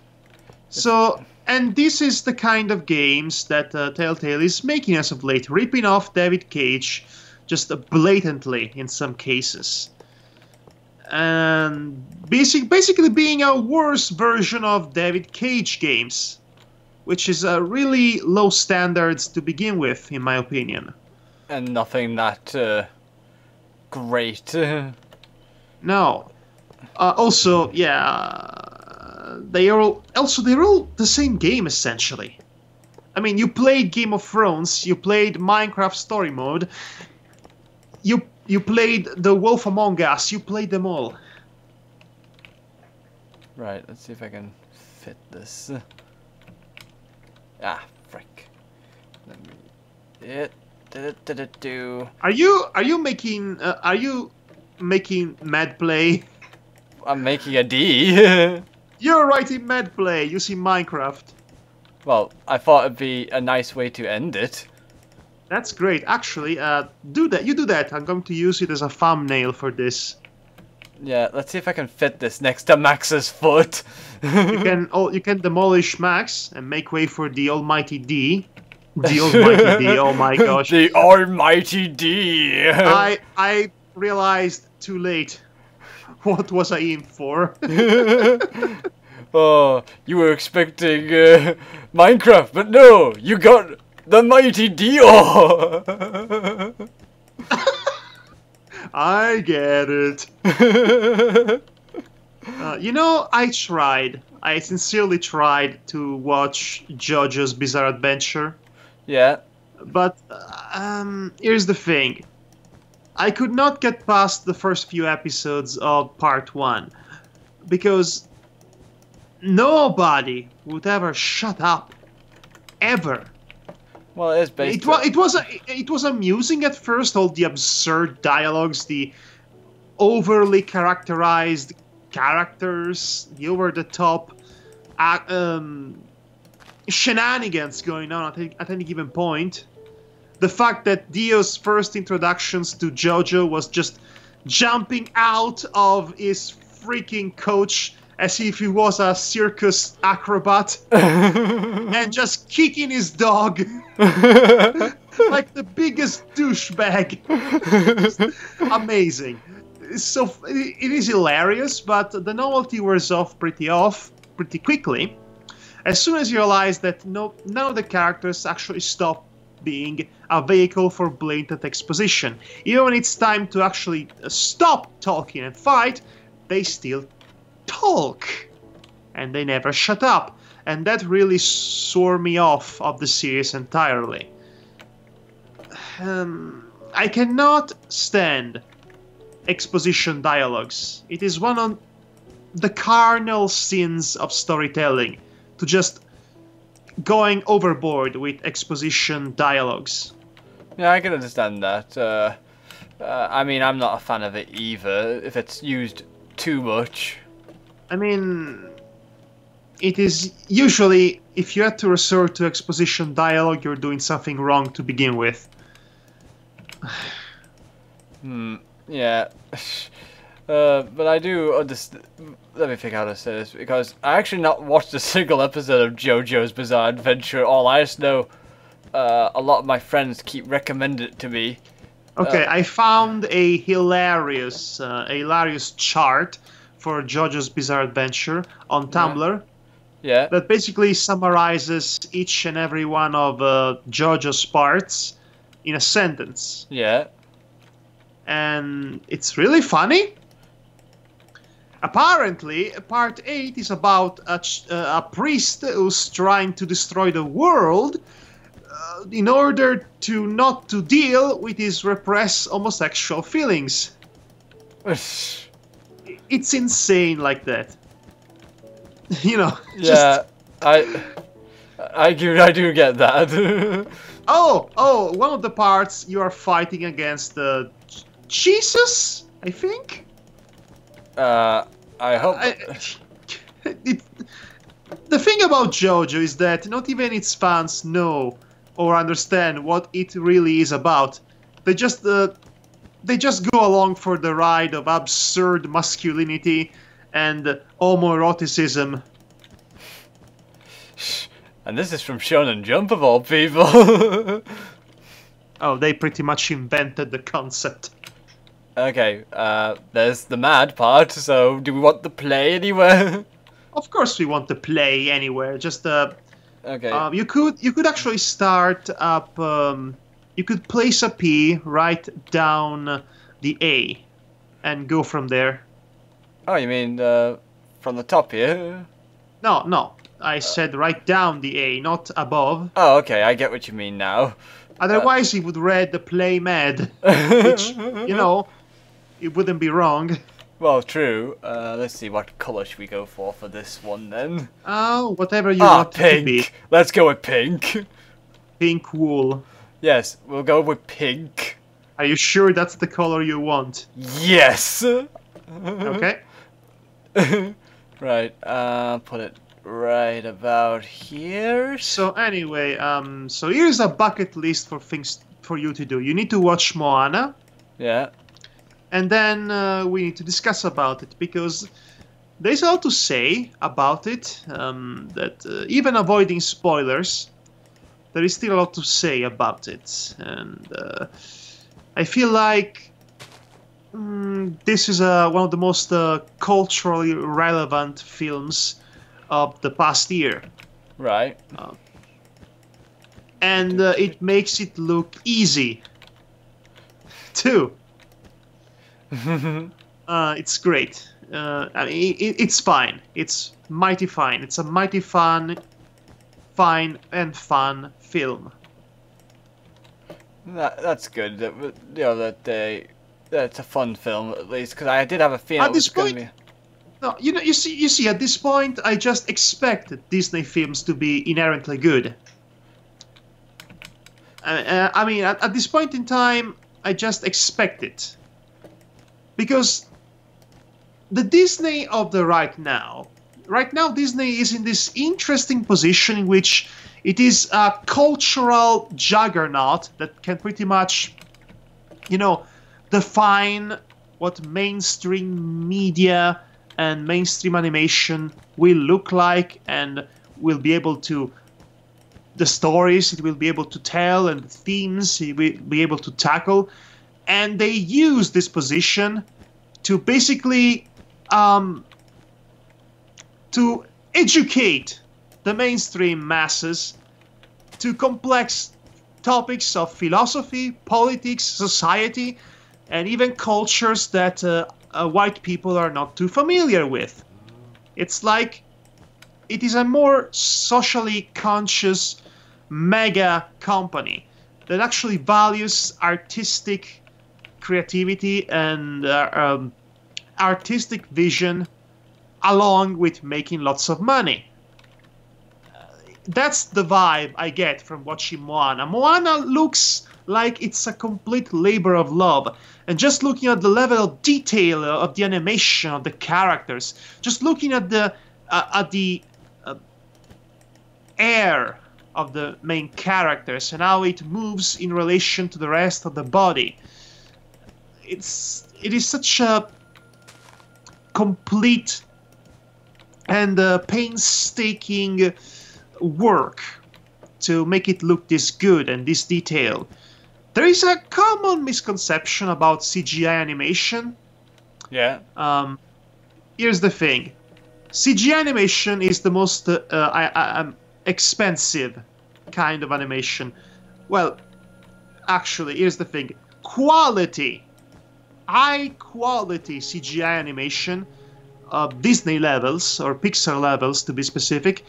[SPEAKER 1] So, and this is the kind of games that Telltale is making as of late, ripping off David Cage just blatantly in some cases. And basically being a worse version of David Cage games, which is really low standards to begin with, in my opinion.
[SPEAKER 2] And nothing that great.
[SPEAKER 1] No. Also, yeah, they're all the same game essentially. I mean, you played Game of Thrones, you played Minecraft Story Mode, you played The Wolf Among Us, you played them all.
[SPEAKER 2] Right, let's see if I can fit this. Ah, frick. Let me... do.
[SPEAKER 1] Are you making MADPlay?
[SPEAKER 2] I'm making a D.
[SPEAKER 1] You're writing MADPlay using Minecraft.
[SPEAKER 2] Well, I thought it'd be a nice way to end it.
[SPEAKER 1] That's great. Actually, do that. You do that. I'm going to use it as a thumbnail for this.
[SPEAKER 2] Yeah, let's see if I can fit this next to Max's foot.
[SPEAKER 1] You can demolish Max and make way for the Almighty D. The Almighty D. Oh my gosh.
[SPEAKER 2] The Almighty D.
[SPEAKER 1] I realized too late. What was I in for?
[SPEAKER 2] Oh, you were expecting Minecraft, but no, you got the mighty Dior.
[SPEAKER 1] I get it. I sincerely tried to watch JoJo's Bizarre Adventure.
[SPEAKER 2] Yeah.
[SPEAKER 1] But here's the thing. I could not get past the first few episodes of part 1 because nobody would ever shut up. Ever.
[SPEAKER 2] Well, it is based.
[SPEAKER 1] It was amusing at first, all the absurd dialogues, the overly characterized characters, the over-the-top shenanigans going on at any given point. The fact that Dio's first introductions to JoJo was just jumping out of his freaking coach as if he was a circus acrobat and just kicking his dog like the biggest douchebag. Amazing. So it is hilarious, but the novelty wears off pretty quickly as soon as you realize that none of the characters actually stop being a vehicle for blatant exposition. Even when it's time to actually stop talking and fight, they still talk. And they never shut up. And that really swore me off of the series entirely. I cannot stand exposition dialogues. It is one of the cardinal sins of storytelling to just going overboard with exposition dialogues.
[SPEAKER 2] Yeah, I can understand that. I mean, I'm not a fan of it either, if it's used too much.
[SPEAKER 1] I mean, it is usually, if you had to resort to exposition dialogue, you're doing something wrong to begin with.
[SPEAKER 2] Yeah. But I do understand. Let me think how to say this, because I actually not watched a single episode of JoJo's Bizarre Adventure. All I just know, a lot of my friends keep recommending it to me.
[SPEAKER 1] Okay, I found a hilarious chart for JoJo's Bizarre Adventure on Tumblr.
[SPEAKER 2] Yeah.
[SPEAKER 1] That basically summarizes each and every one of JoJo's parts in a sentence.
[SPEAKER 2] Yeah.
[SPEAKER 1] And it's really funny. Apparently, part 8 is about a priest who's trying to destroy the world in order to not to deal with his repressed homosexual feelings. It's insane like that. You know.
[SPEAKER 2] Yeah, I do get that.
[SPEAKER 1] Oh, one of the parts you are fighting against Jesus, I think.
[SPEAKER 2] I hope.
[SPEAKER 1] The thing about JoJo is that not even its fans know or understand what it really is about. They just go along for the ride of absurd masculinity and homoeroticism.
[SPEAKER 2] And this is from Shonen Jump of all people.
[SPEAKER 1] Oh, they pretty much invented the concept.
[SPEAKER 2] Okay, there's the mad part, so do we want the play anywhere?
[SPEAKER 1] Of course we want to play anywhere, just
[SPEAKER 2] okay.
[SPEAKER 1] You could actually start up, you could place a P right down the A and go from there.
[SPEAKER 2] Oh, you mean, from the top here?
[SPEAKER 1] No, I said right down the A, not above.
[SPEAKER 2] Oh, okay, I get what you mean now.
[SPEAKER 1] Otherwise he would read the play mad, which, you know, it wouldn't be wrong.
[SPEAKER 2] Well, true. Let's see, what colour should we go for this one then?
[SPEAKER 1] Oh, whatever you want
[SPEAKER 2] pink.
[SPEAKER 1] it to be.
[SPEAKER 2] Let's go with pink.
[SPEAKER 1] Pink wool.
[SPEAKER 2] Yes, we'll go with pink.
[SPEAKER 1] Are you sure that's the color you want?
[SPEAKER 2] Yes!
[SPEAKER 1] Okay.
[SPEAKER 2] Right, put it right about here.
[SPEAKER 1] So anyway, so here's a bucket list for things for you to do. You need to watch Moana.
[SPEAKER 2] Yeah.
[SPEAKER 1] And then we need to discuss about it, because there's a lot to say about it, that even avoiding spoilers, there is still a lot to say about it. And I feel like this is one of the most culturally relevant films of the past year.
[SPEAKER 2] Right.
[SPEAKER 1] And it makes it look easy, too. It's great. I mean, it's fine. It's mighty fine. It's a mighty fine and fun film.
[SPEAKER 2] That's good. That's a fun film at least, because I did have a feeling
[SPEAKER 1] At this point, no, you see, at this point, I just expect Disney films to be inherently good. I mean, at this point in time, I just expect it. Because the Disney of the right now, Disney is in this interesting position in which it is a cultural juggernaut that can pretty much, define what mainstream media and mainstream animation will look like, and will be able to, the stories it will be able to tell and the themes it will be able to tackle. And they use this position to basically to educate the mainstream masses to complex topics of philosophy, politics, society, and even cultures that white people are not too familiar with. It's like it is a more socially conscious mega company that actually values artistic creativity and artistic vision along with making lots of money. That's the vibe I get from watching Moana. Moana looks like it's a complete labor of love. And just looking at the level of detail of the animation of the characters, just looking at the air of the main characters and how it moves in relation to the rest of the body, it is such a complete and painstaking work to make it look this good and this detailed. There is a common misconception about CGI animation.
[SPEAKER 2] Yeah.
[SPEAKER 1] Here's the thing. CGI animation is the most expensive kind of animation. Well, actually, here's the thing. High quality CGI animation, Disney levels, or Pixar levels to be specific,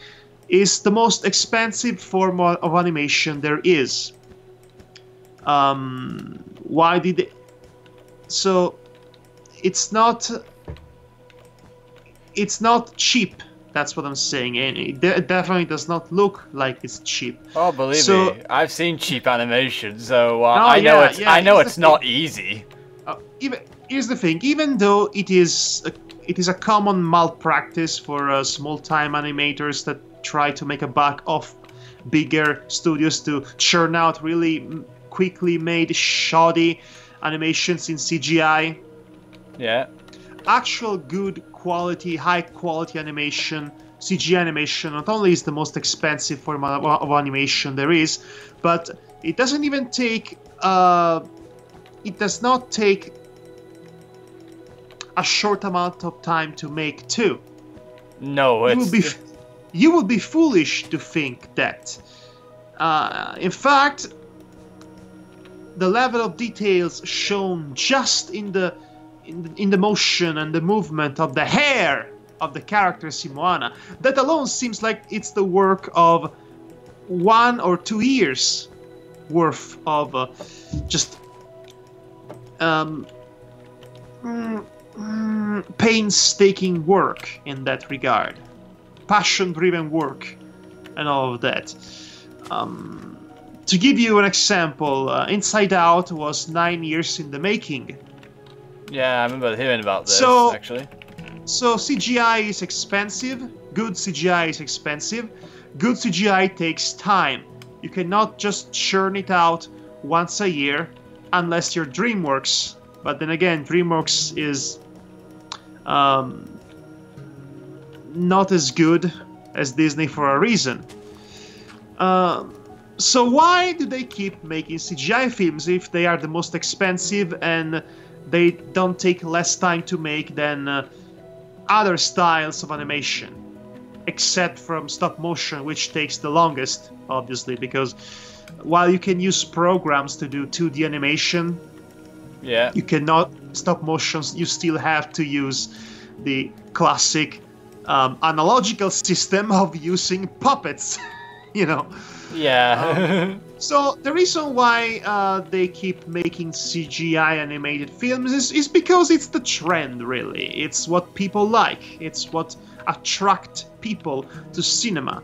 [SPEAKER 1] is the most expensive form of animation there is. Why did they... So it's not cheap. That's what I'm saying, and it definitely does not look like it's cheap.
[SPEAKER 2] Oh, believe me, I've seen cheap animation, so I know it's not easy.
[SPEAKER 1] Here's the thing: even though it is a common malpractice for small-time animators that try to make a buck off bigger studios to churn out really quickly made shoddy animations in CGI.
[SPEAKER 2] Yeah.
[SPEAKER 1] Actual good quality, high quality animation, CGI animation, not only is the most expensive form of animation there is, but it doesn't even take, it does not take a short amount of time to make too.
[SPEAKER 2] No,
[SPEAKER 1] you will be foolish to think that. In fact, the level of details shown just in the motion and the movement of the hair of the characters in Moana, that alone seems like it's the work of 1 or 2 years worth of just painstaking work in that regard, passion-driven work, and all of that. To give you an example, Inside Out was 9 years in the making.
[SPEAKER 2] Yeah, I remember hearing about this, actually.
[SPEAKER 1] So CGI is expensive. Good CGI is expensive. Good CGI takes time. You cannot just churn it out once a year unless you're DreamWorks. But then again, DreamWorks is not as good as Disney for a reason. So why do they keep making CGI films if they are the most expensive and they don't take less time to make than other styles of animation? except from stop motion, which takes the longest, obviously, because while you can use programs to do 2D animation,
[SPEAKER 2] Yeah.
[SPEAKER 1] you cannot stop motions. You still have to use the classic analogical system of using puppets, you know.
[SPEAKER 2] Yeah.
[SPEAKER 1] So the reason why they keep making CGI animated films is because it's the trend, really. It's what people like. It's what attract people to cinema.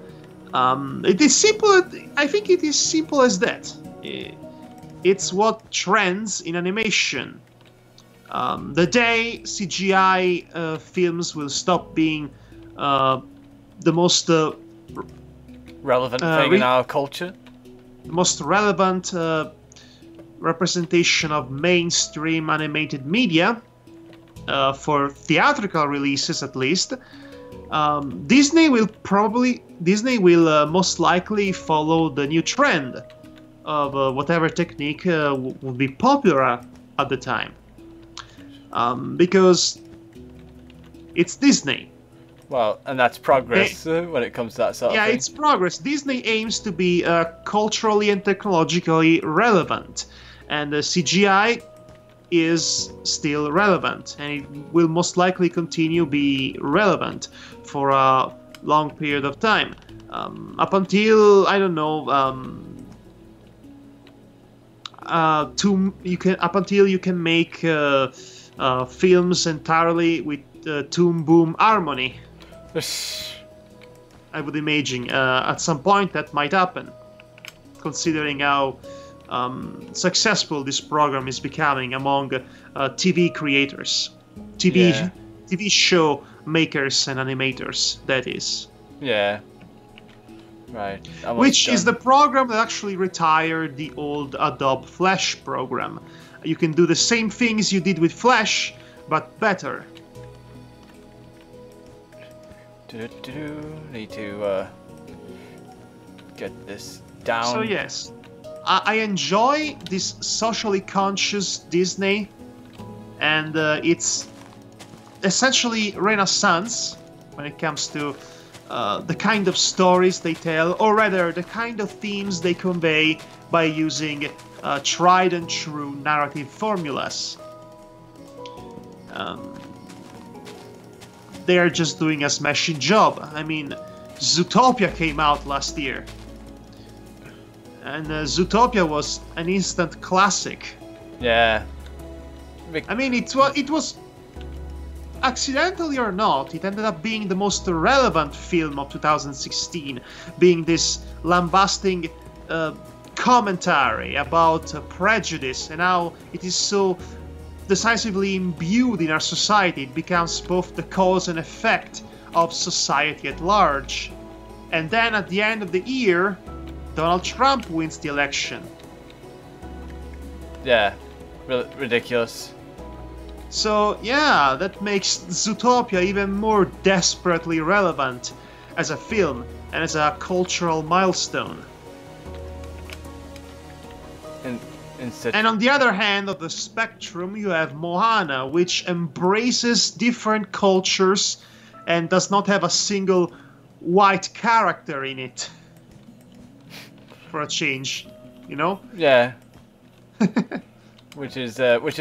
[SPEAKER 1] It is simple. I think it is simple as that. It's what trends in animation. The day CGI films will stop being the most
[SPEAKER 2] Relevant thing in our culture.
[SPEAKER 1] the most relevant representation of mainstream animated media for theatrical releases, at least. Disney will most likely follow the new trend of whatever technique would be popular at the time, because it's Disney.
[SPEAKER 2] Well, and that's progress when it comes to that sort of thing.
[SPEAKER 1] Yeah, it's progress. Disney aims to be culturally and technologically relevant, and CGI is still relevant, and it will most likely continue be relevant for a long period of time, up until, I don't know, up until you can make films entirely with Toon Boom harmony. I would imagine at some point that might happen, considering how successful this program is becoming among TV creators, TV show makers and animators, that is.
[SPEAKER 2] Yeah. Right.
[SPEAKER 1] Which is the program that actually retired the old Adobe Flash program. You can do the same things you did with Flash, but better.
[SPEAKER 2] Need to get this down.
[SPEAKER 1] So yes, I enjoy this socially conscious Disney, and it's essentially Renaissance when it comes to the kind of stories they tell, or rather the kind of themes they convey by using tried and true narrative formulas. They are just doing a smashing job. I mean, Zootopia came out last year, and Zootopia was an instant classic.
[SPEAKER 2] Yeah.
[SPEAKER 1] I mean, it was accidentally or not, it ended up being the most relevant film of 2016, being this lambasting commentary about prejudice and how it is so decisively imbued in our society. It becomes both the cause and effect of society at large. And then at the end of the year, Donald Trump wins the election.
[SPEAKER 2] Yeah, ridiculous.
[SPEAKER 1] So yeah, that makes Zootopia even more desperately relevant as a film and as a cultural milestone. And on the other hand of the spectrum, you have Moana, which embraces different cultures and does not have a single white character in it. For a change, you know?
[SPEAKER 2] Yeah. Which is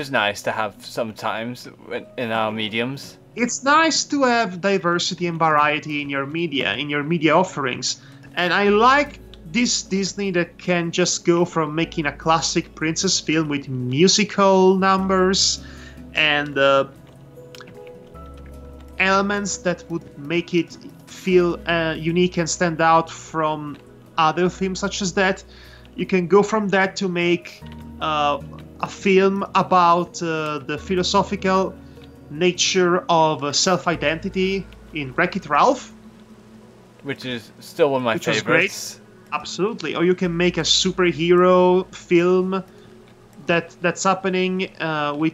[SPEAKER 2] nice to have sometimes in our mediums.
[SPEAKER 1] It's nice to have diversity and variety in your media offerings, and I like this Disney that can just go from making a classic princess film with musical numbers and elements that would make it feel unique and stand out from other films such as that. You can go from that to make a film about the philosophical nature of self-identity in Wreck-It Ralph,
[SPEAKER 2] which is still one of my favorites.
[SPEAKER 1] Absolutely. Or you can make a superhero film that's happening with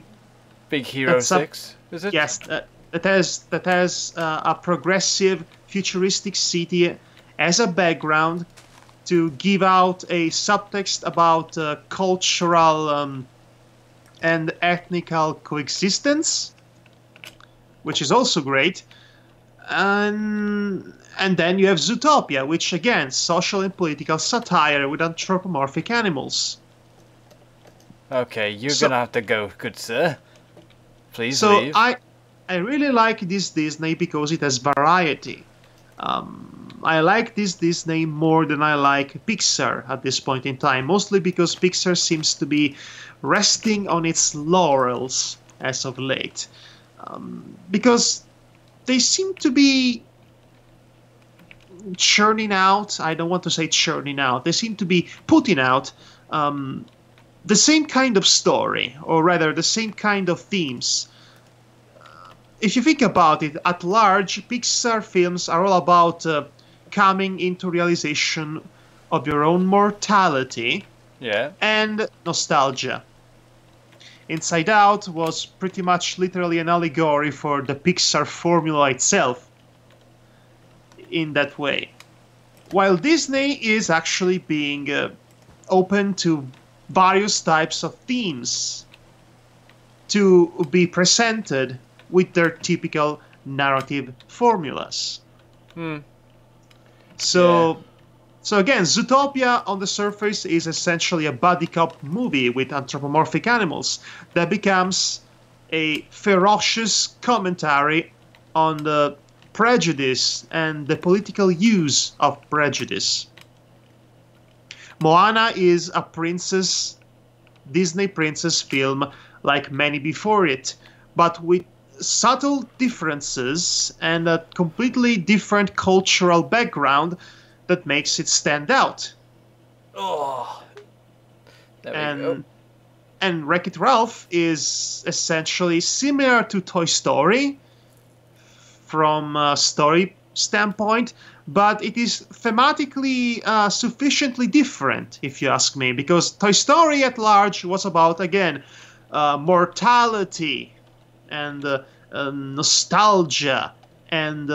[SPEAKER 2] Big Hero 6, is it?
[SPEAKER 1] Yes, that has a progressive futuristic city as a background to give out a subtext about cultural and ethnical coexistence, which is also great. And then you have Zootopia, which again, social and political satire with anthropomorphic animals.
[SPEAKER 2] Okay, you're
[SPEAKER 1] So,
[SPEAKER 2] gonna have to go, good sir. Please
[SPEAKER 1] so
[SPEAKER 2] leave.
[SPEAKER 1] I really like this Disney because it has variety. I like this Disney more than I like Pixar at this point in time, mostly because Pixar seems to be resting on its laurels as of late. Because they seem to be churning out, I don't want to say churning out, they seem to be putting out the same kind of story, or rather the same kind of themes. If you think about it, at large, Pixar films are all about coming into realization of your own mortality
[SPEAKER 2] Yeah.
[SPEAKER 1] and nostalgia. Inside Out was pretty much literally an allegory for the Pixar formula itself in that way. While Disney is actually being open to various types of themes to be presented with their typical narrative formulas. So again, Zootopia on the surface is essentially a buddy cop movie with anthropomorphic animals that becomes a ferocious commentary on the prejudice and the political use of prejudice. Moana is a Disney princess film like many before it, but with subtle differences and a completely different cultural background that makes it stand out.
[SPEAKER 2] Oh. There we go.
[SPEAKER 1] And Wreck-It Ralph is essentially similar to Toy Story from a story standpoint, but it is thematically sufficiently different, if you ask me, because Toy Story at large was about, again, mortality and nostalgia and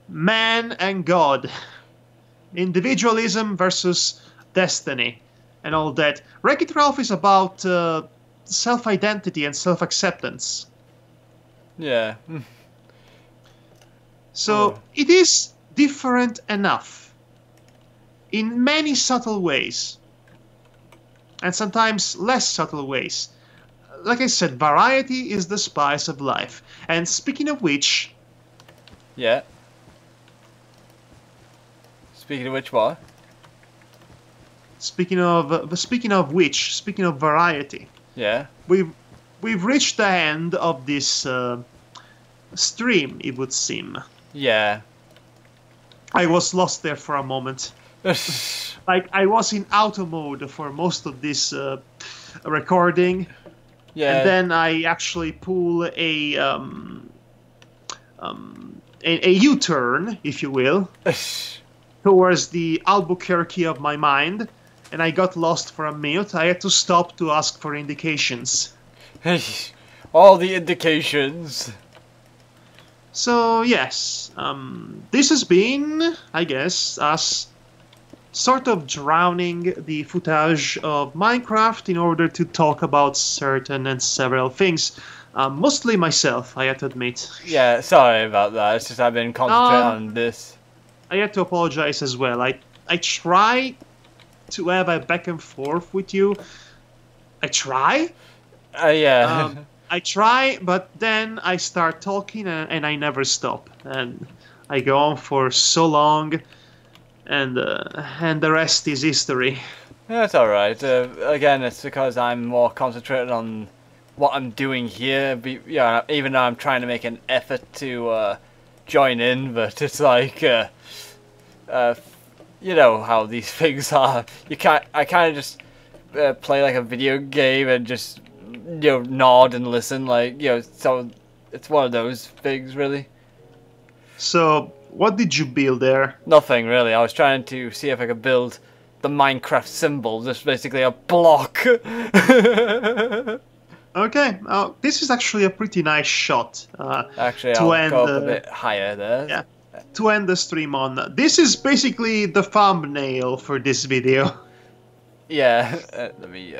[SPEAKER 1] man and God, individualism versus destiny, and all that. Wreck-It Ralph is about self-identity and self-acceptance.
[SPEAKER 2] Yeah.
[SPEAKER 1] So it is different enough in many subtle ways, and sometimes less subtle ways. Like I said, variety is the spice of life. And speaking of which...
[SPEAKER 2] Yeah. Speaking of which, what?
[SPEAKER 1] Speaking of variety...
[SPEAKER 2] Yeah.
[SPEAKER 1] We've reached the end of this stream, it would seem.
[SPEAKER 2] Yeah.
[SPEAKER 1] I was lost there for a moment. Like, I was in auto mode for most of this recording.
[SPEAKER 2] Yeah.
[SPEAKER 1] And then I actually pull a U-turn, if you will, towards the Albuquerque of my mind, and I got lost for a minute. I had to stop to ask for indications.
[SPEAKER 2] All the indications.
[SPEAKER 1] So yes, this has been, I guess, us sort of drowning the footage of Minecraft in order to talk about certain and several things. Mostly myself, I have to admit.
[SPEAKER 2] Yeah, sorry about that. It's just I've been concentrating on this.
[SPEAKER 1] I have to apologize as well. I try to have a back and forth with you. I try.
[SPEAKER 2] Yeah.
[SPEAKER 1] I try, but then I start talking and I never stop. And I go on for so long, and the rest is history.
[SPEAKER 2] Yeah, it's alright. Again, it's because I'm more concentrated on what I'm doing here. Yeah, even though I'm trying to make an effort to join in, but it's like, you know how these things are. I kind of just play like a video game and just, you know, nod and listen, like, you know, so it's one of those things, really.
[SPEAKER 1] So, what did you build there?
[SPEAKER 2] Nothing, really. I was trying to see if I could build the Minecraft symbol, just basically a block.
[SPEAKER 1] Okay, this is actually a pretty nice shot.
[SPEAKER 2] Actually,
[SPEAKER 1] to
[SPEAKER 2] I'll
[SPEAKER 1] end,
[SPEAKER 2] go up a bit higher there.
[SPEAKER 1] Yeah, to end the stream on. This is basically the thumbnail for this video.
[SPEAKER 2] Yeah, let me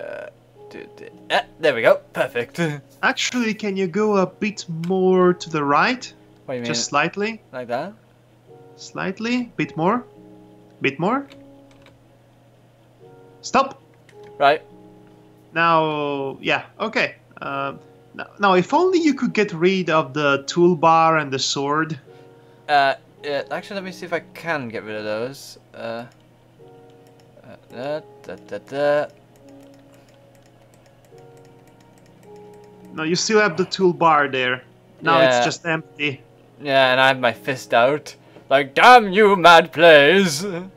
[SPEAKER 2] there we go, perfect.
[SPEAKER 1] Actually, can you go a bit more to the right?
[SPEAKER 2] What do you mean?
[SPEAKER 1] Just slightly.
[SPEAKER 2] Like that?
[SPEAKER 1] Slightly. Bit more. Bit more. Stop.
[SPEAKER 2] Right.
[SPEAKER 1] Now, yeah, okay. Now, if only you could get rid of the toolbar and the sword.
[SPEAKER 2] Yeah, actually, let me see if I can get rid of those.
[SPEAKER 1] No, you still have the toolbar there. Now
[SPEAKER 2] Yeah.
[SPEAKER 1] it's just empty.
[SPEAKER 2] Yeah, and I have my fist out. Like, damn you, MADPlays!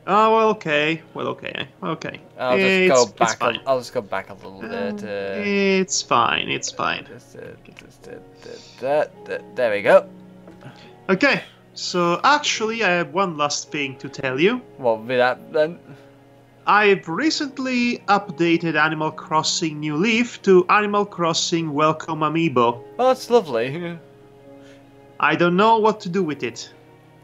[SPEAKER 1] Oh, well, okay. Well, okay. Okay.
[SPEAKER 2] I'll just go back. I'll just go back a little bit.
[SPEAKER 1] It's fine. It's fine.
[SPEAKER 2] There we go.
[SPEAKER 1] Okay. So, actually, I have one last thing to tell you.
[SPEAKER 2] What will be that then?
[SPEAKER 1] I've recently updated Animal Crossing New Leaf to Animal Crossing Welcome Amiibo.
[SPEAKER 2] Oh, that's lovely.
[SPEAKER 1] I don't know what to do with it.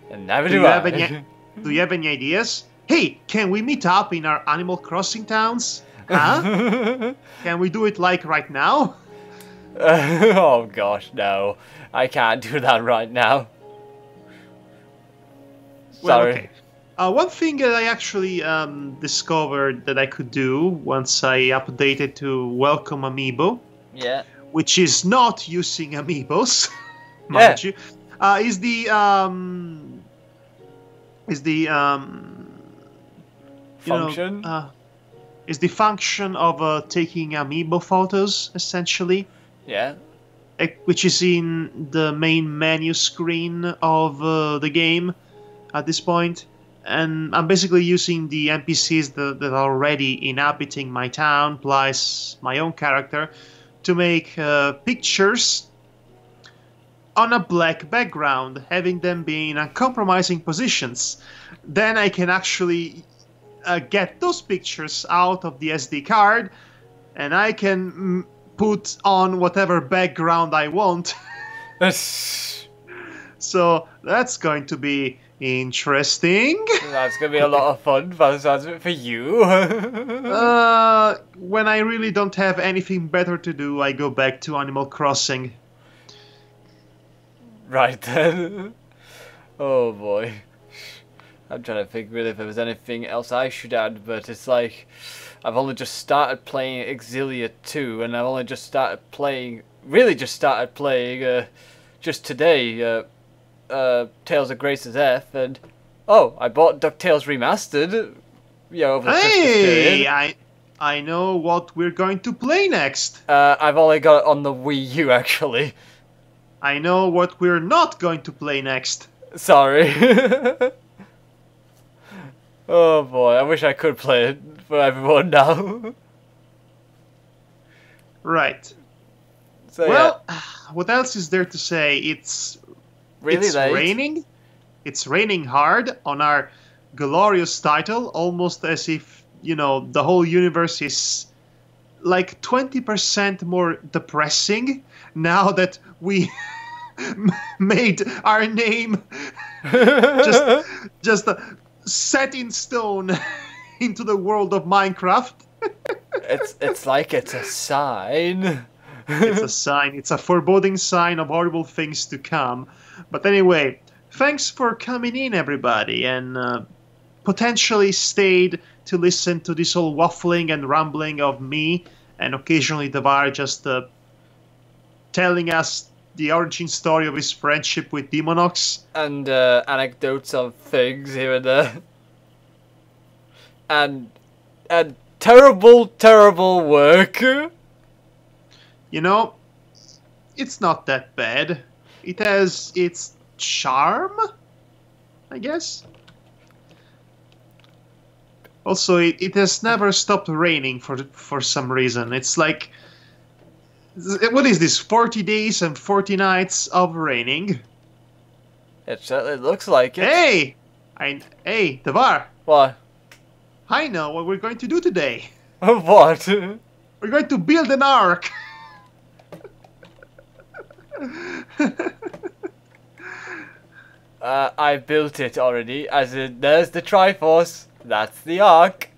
[SPEAKER 2] And never
[SPEAKER 1] Do
[SPEAKER 2] do
[SPEAKER 1] you
[SPEAKER 2] I.
[SPEAKER 1] have any? Do you have any ideas? Hey, can we meet up in our Animal Crossing towns? Huh? Can we do it like right now?
[SPEAKER 2] Oh gosh, no. I can't do that right now.
[SPEAKER 1] Well,
[SPEAKER 2] Sorry.
[SPEAKER 1] okay. One thing that I actually discovered that I could do once I updated to Welcome Amiibo,
[SPEAKER 2] Yeah.
[SPEAKER 1] which is not using Amiibos, mind you, is the
[SPEAKER 2] Function?
[SPEAKER 1] Is the function of taking Amiibo photos, essentially,
[SPEAKER 2] Yeah.
[SPEAKER 1] which is in the main menu screen of the game at this point. And I'm basically using the NPCs that are already inhabiting my town, plus my own character, to make pictures on a black background, having them be in uncompromising positions. Then I can actually get those pictures out of the SD card, and I can put on whatever background I want. So that's going to be interesting.
[SPEAKER 2] That's gonna be a lot of fun by the sounds of it for you.
[SPEAKER 1] When I really don't have anything better to do, I go back to Animal Crossing.
[SPEAKER 2] Right then. Oh boy. I'm trying to think really if there was anything else I should add, but it's like I've only just started playing Exilia 2, and I've only just started playing, just today, Tales of Grace's F, and oh, I bought DuckTales Remastered, over the Christmas period.
[SPEAKER 1] Hey, I know what we're going to play next.
[SPEAKER 2] I've only got it on the Wii U, actually.
[SPEAKER 1] I know what we're not going to play next.
[SPEAKER 2] Sorry. Oh boy, I wish I could play it for everyone now.
[SPEAKER 1] Right.
[SPEAKER 2] So,
[SPEAKER 1] well, what else is there to say? It's
[SPEAKER 2] late.
[SPEAKER 1] raining. It's raining hard on our glorious title, almost as if, the whole universe is like 20% more depressing now that we made our name just set in stone into the world of Minecraft.
[SPEAKER 2] It's like it's a sign.
[SPEAKER 1] It's a sign. It's a foreboding sign of horrible things to come. But anyway, thanks for coming in, everybody, and potentially stayed to listen to this whole waffling and rambling of me, and occasionally Devar just telling us the origin story of his friendship with Demonox.
[SPEAKER 2] And anecdotes of things here and there. And terrible, terrible work.
[SPEAKER 1] It's not that bad. It has its charm, I guess. Also, it has never stopped raining for some reason. It's like, what is this, 40 days and 40 nights of raining?
[SPEAKER 2] It certainly looks like it.
[SPEAKER 1] Hey! Hey, Devar!
[SPEAKER 2] What?
[SPEAKER 1] I know what we're going to do today.
[SPEAKER 2] What?
[SPEAKER 1] We're going to build an ark!
[SPEAKER 2] I built it already, as in, there's the Triforce, that's the Ark.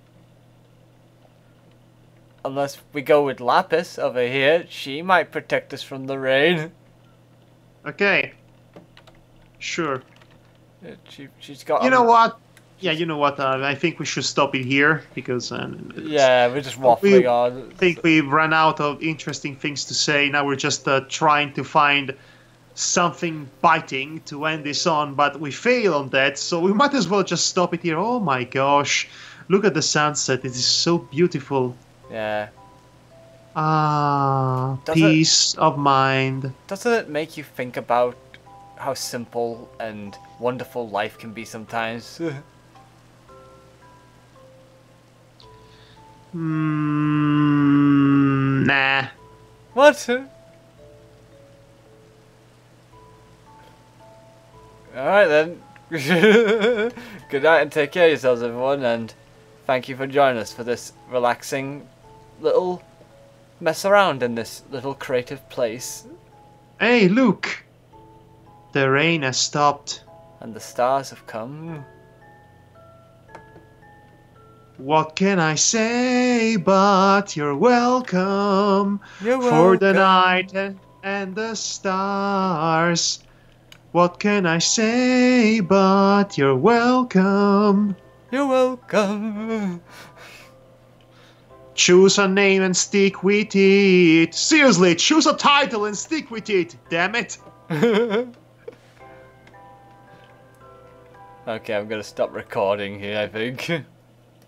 [SPEAKER 2] Unless we go with Lapis over here, she might protect us from the rain.
[SPEAKER 1] Okay. Sure.
[SPEAKER 2] She's got.
[SPEAKER 1] You know what? Yeah, you know what? I think we should stop it here because
[SPEAKER 2] Yeah, we're just waffling on.
[SPEAKER 1] I think we've run out of interesting things to say. Now we're just trying to find something biting to end this on, but we fail on that, so we might as well just stop it here. Oh my gosh, look at the sunset. It is so beautiful.
[SPEAKER 2] Yeah.
[SPEAKER 1] Peace of mind.
[SPEAKER 2] Doesn't it make you think about how simple and wonderful life can be sometimes?
[SPEAKER 1] Nah.
[SPEAKER 2] What? Alright then. Good night and take care of yourselves, everyone, and thank you for joining us for this relaxing little mess around in this little creative place.
[SPEAKER 1] Hey, look! The rain has stopped.
[SPEAKER 2] And the stars have come.
[SPEAKER 1] What can I say but you're welcome,
[SPEAKER 2] You're
[SPEAKER 1] for the
[SPEAKER 2] welcome.
[SPEAKER 1] night and the stars. What can I say but you're welcome?
[SPEAKER 2] You're welcome.
[SPEAKER 1] Choose a name and stick with it. Seriously, choose a title and stick with it, damn it.
[SPEAKER 2] Okay, I'm gonna stop recording here, I think.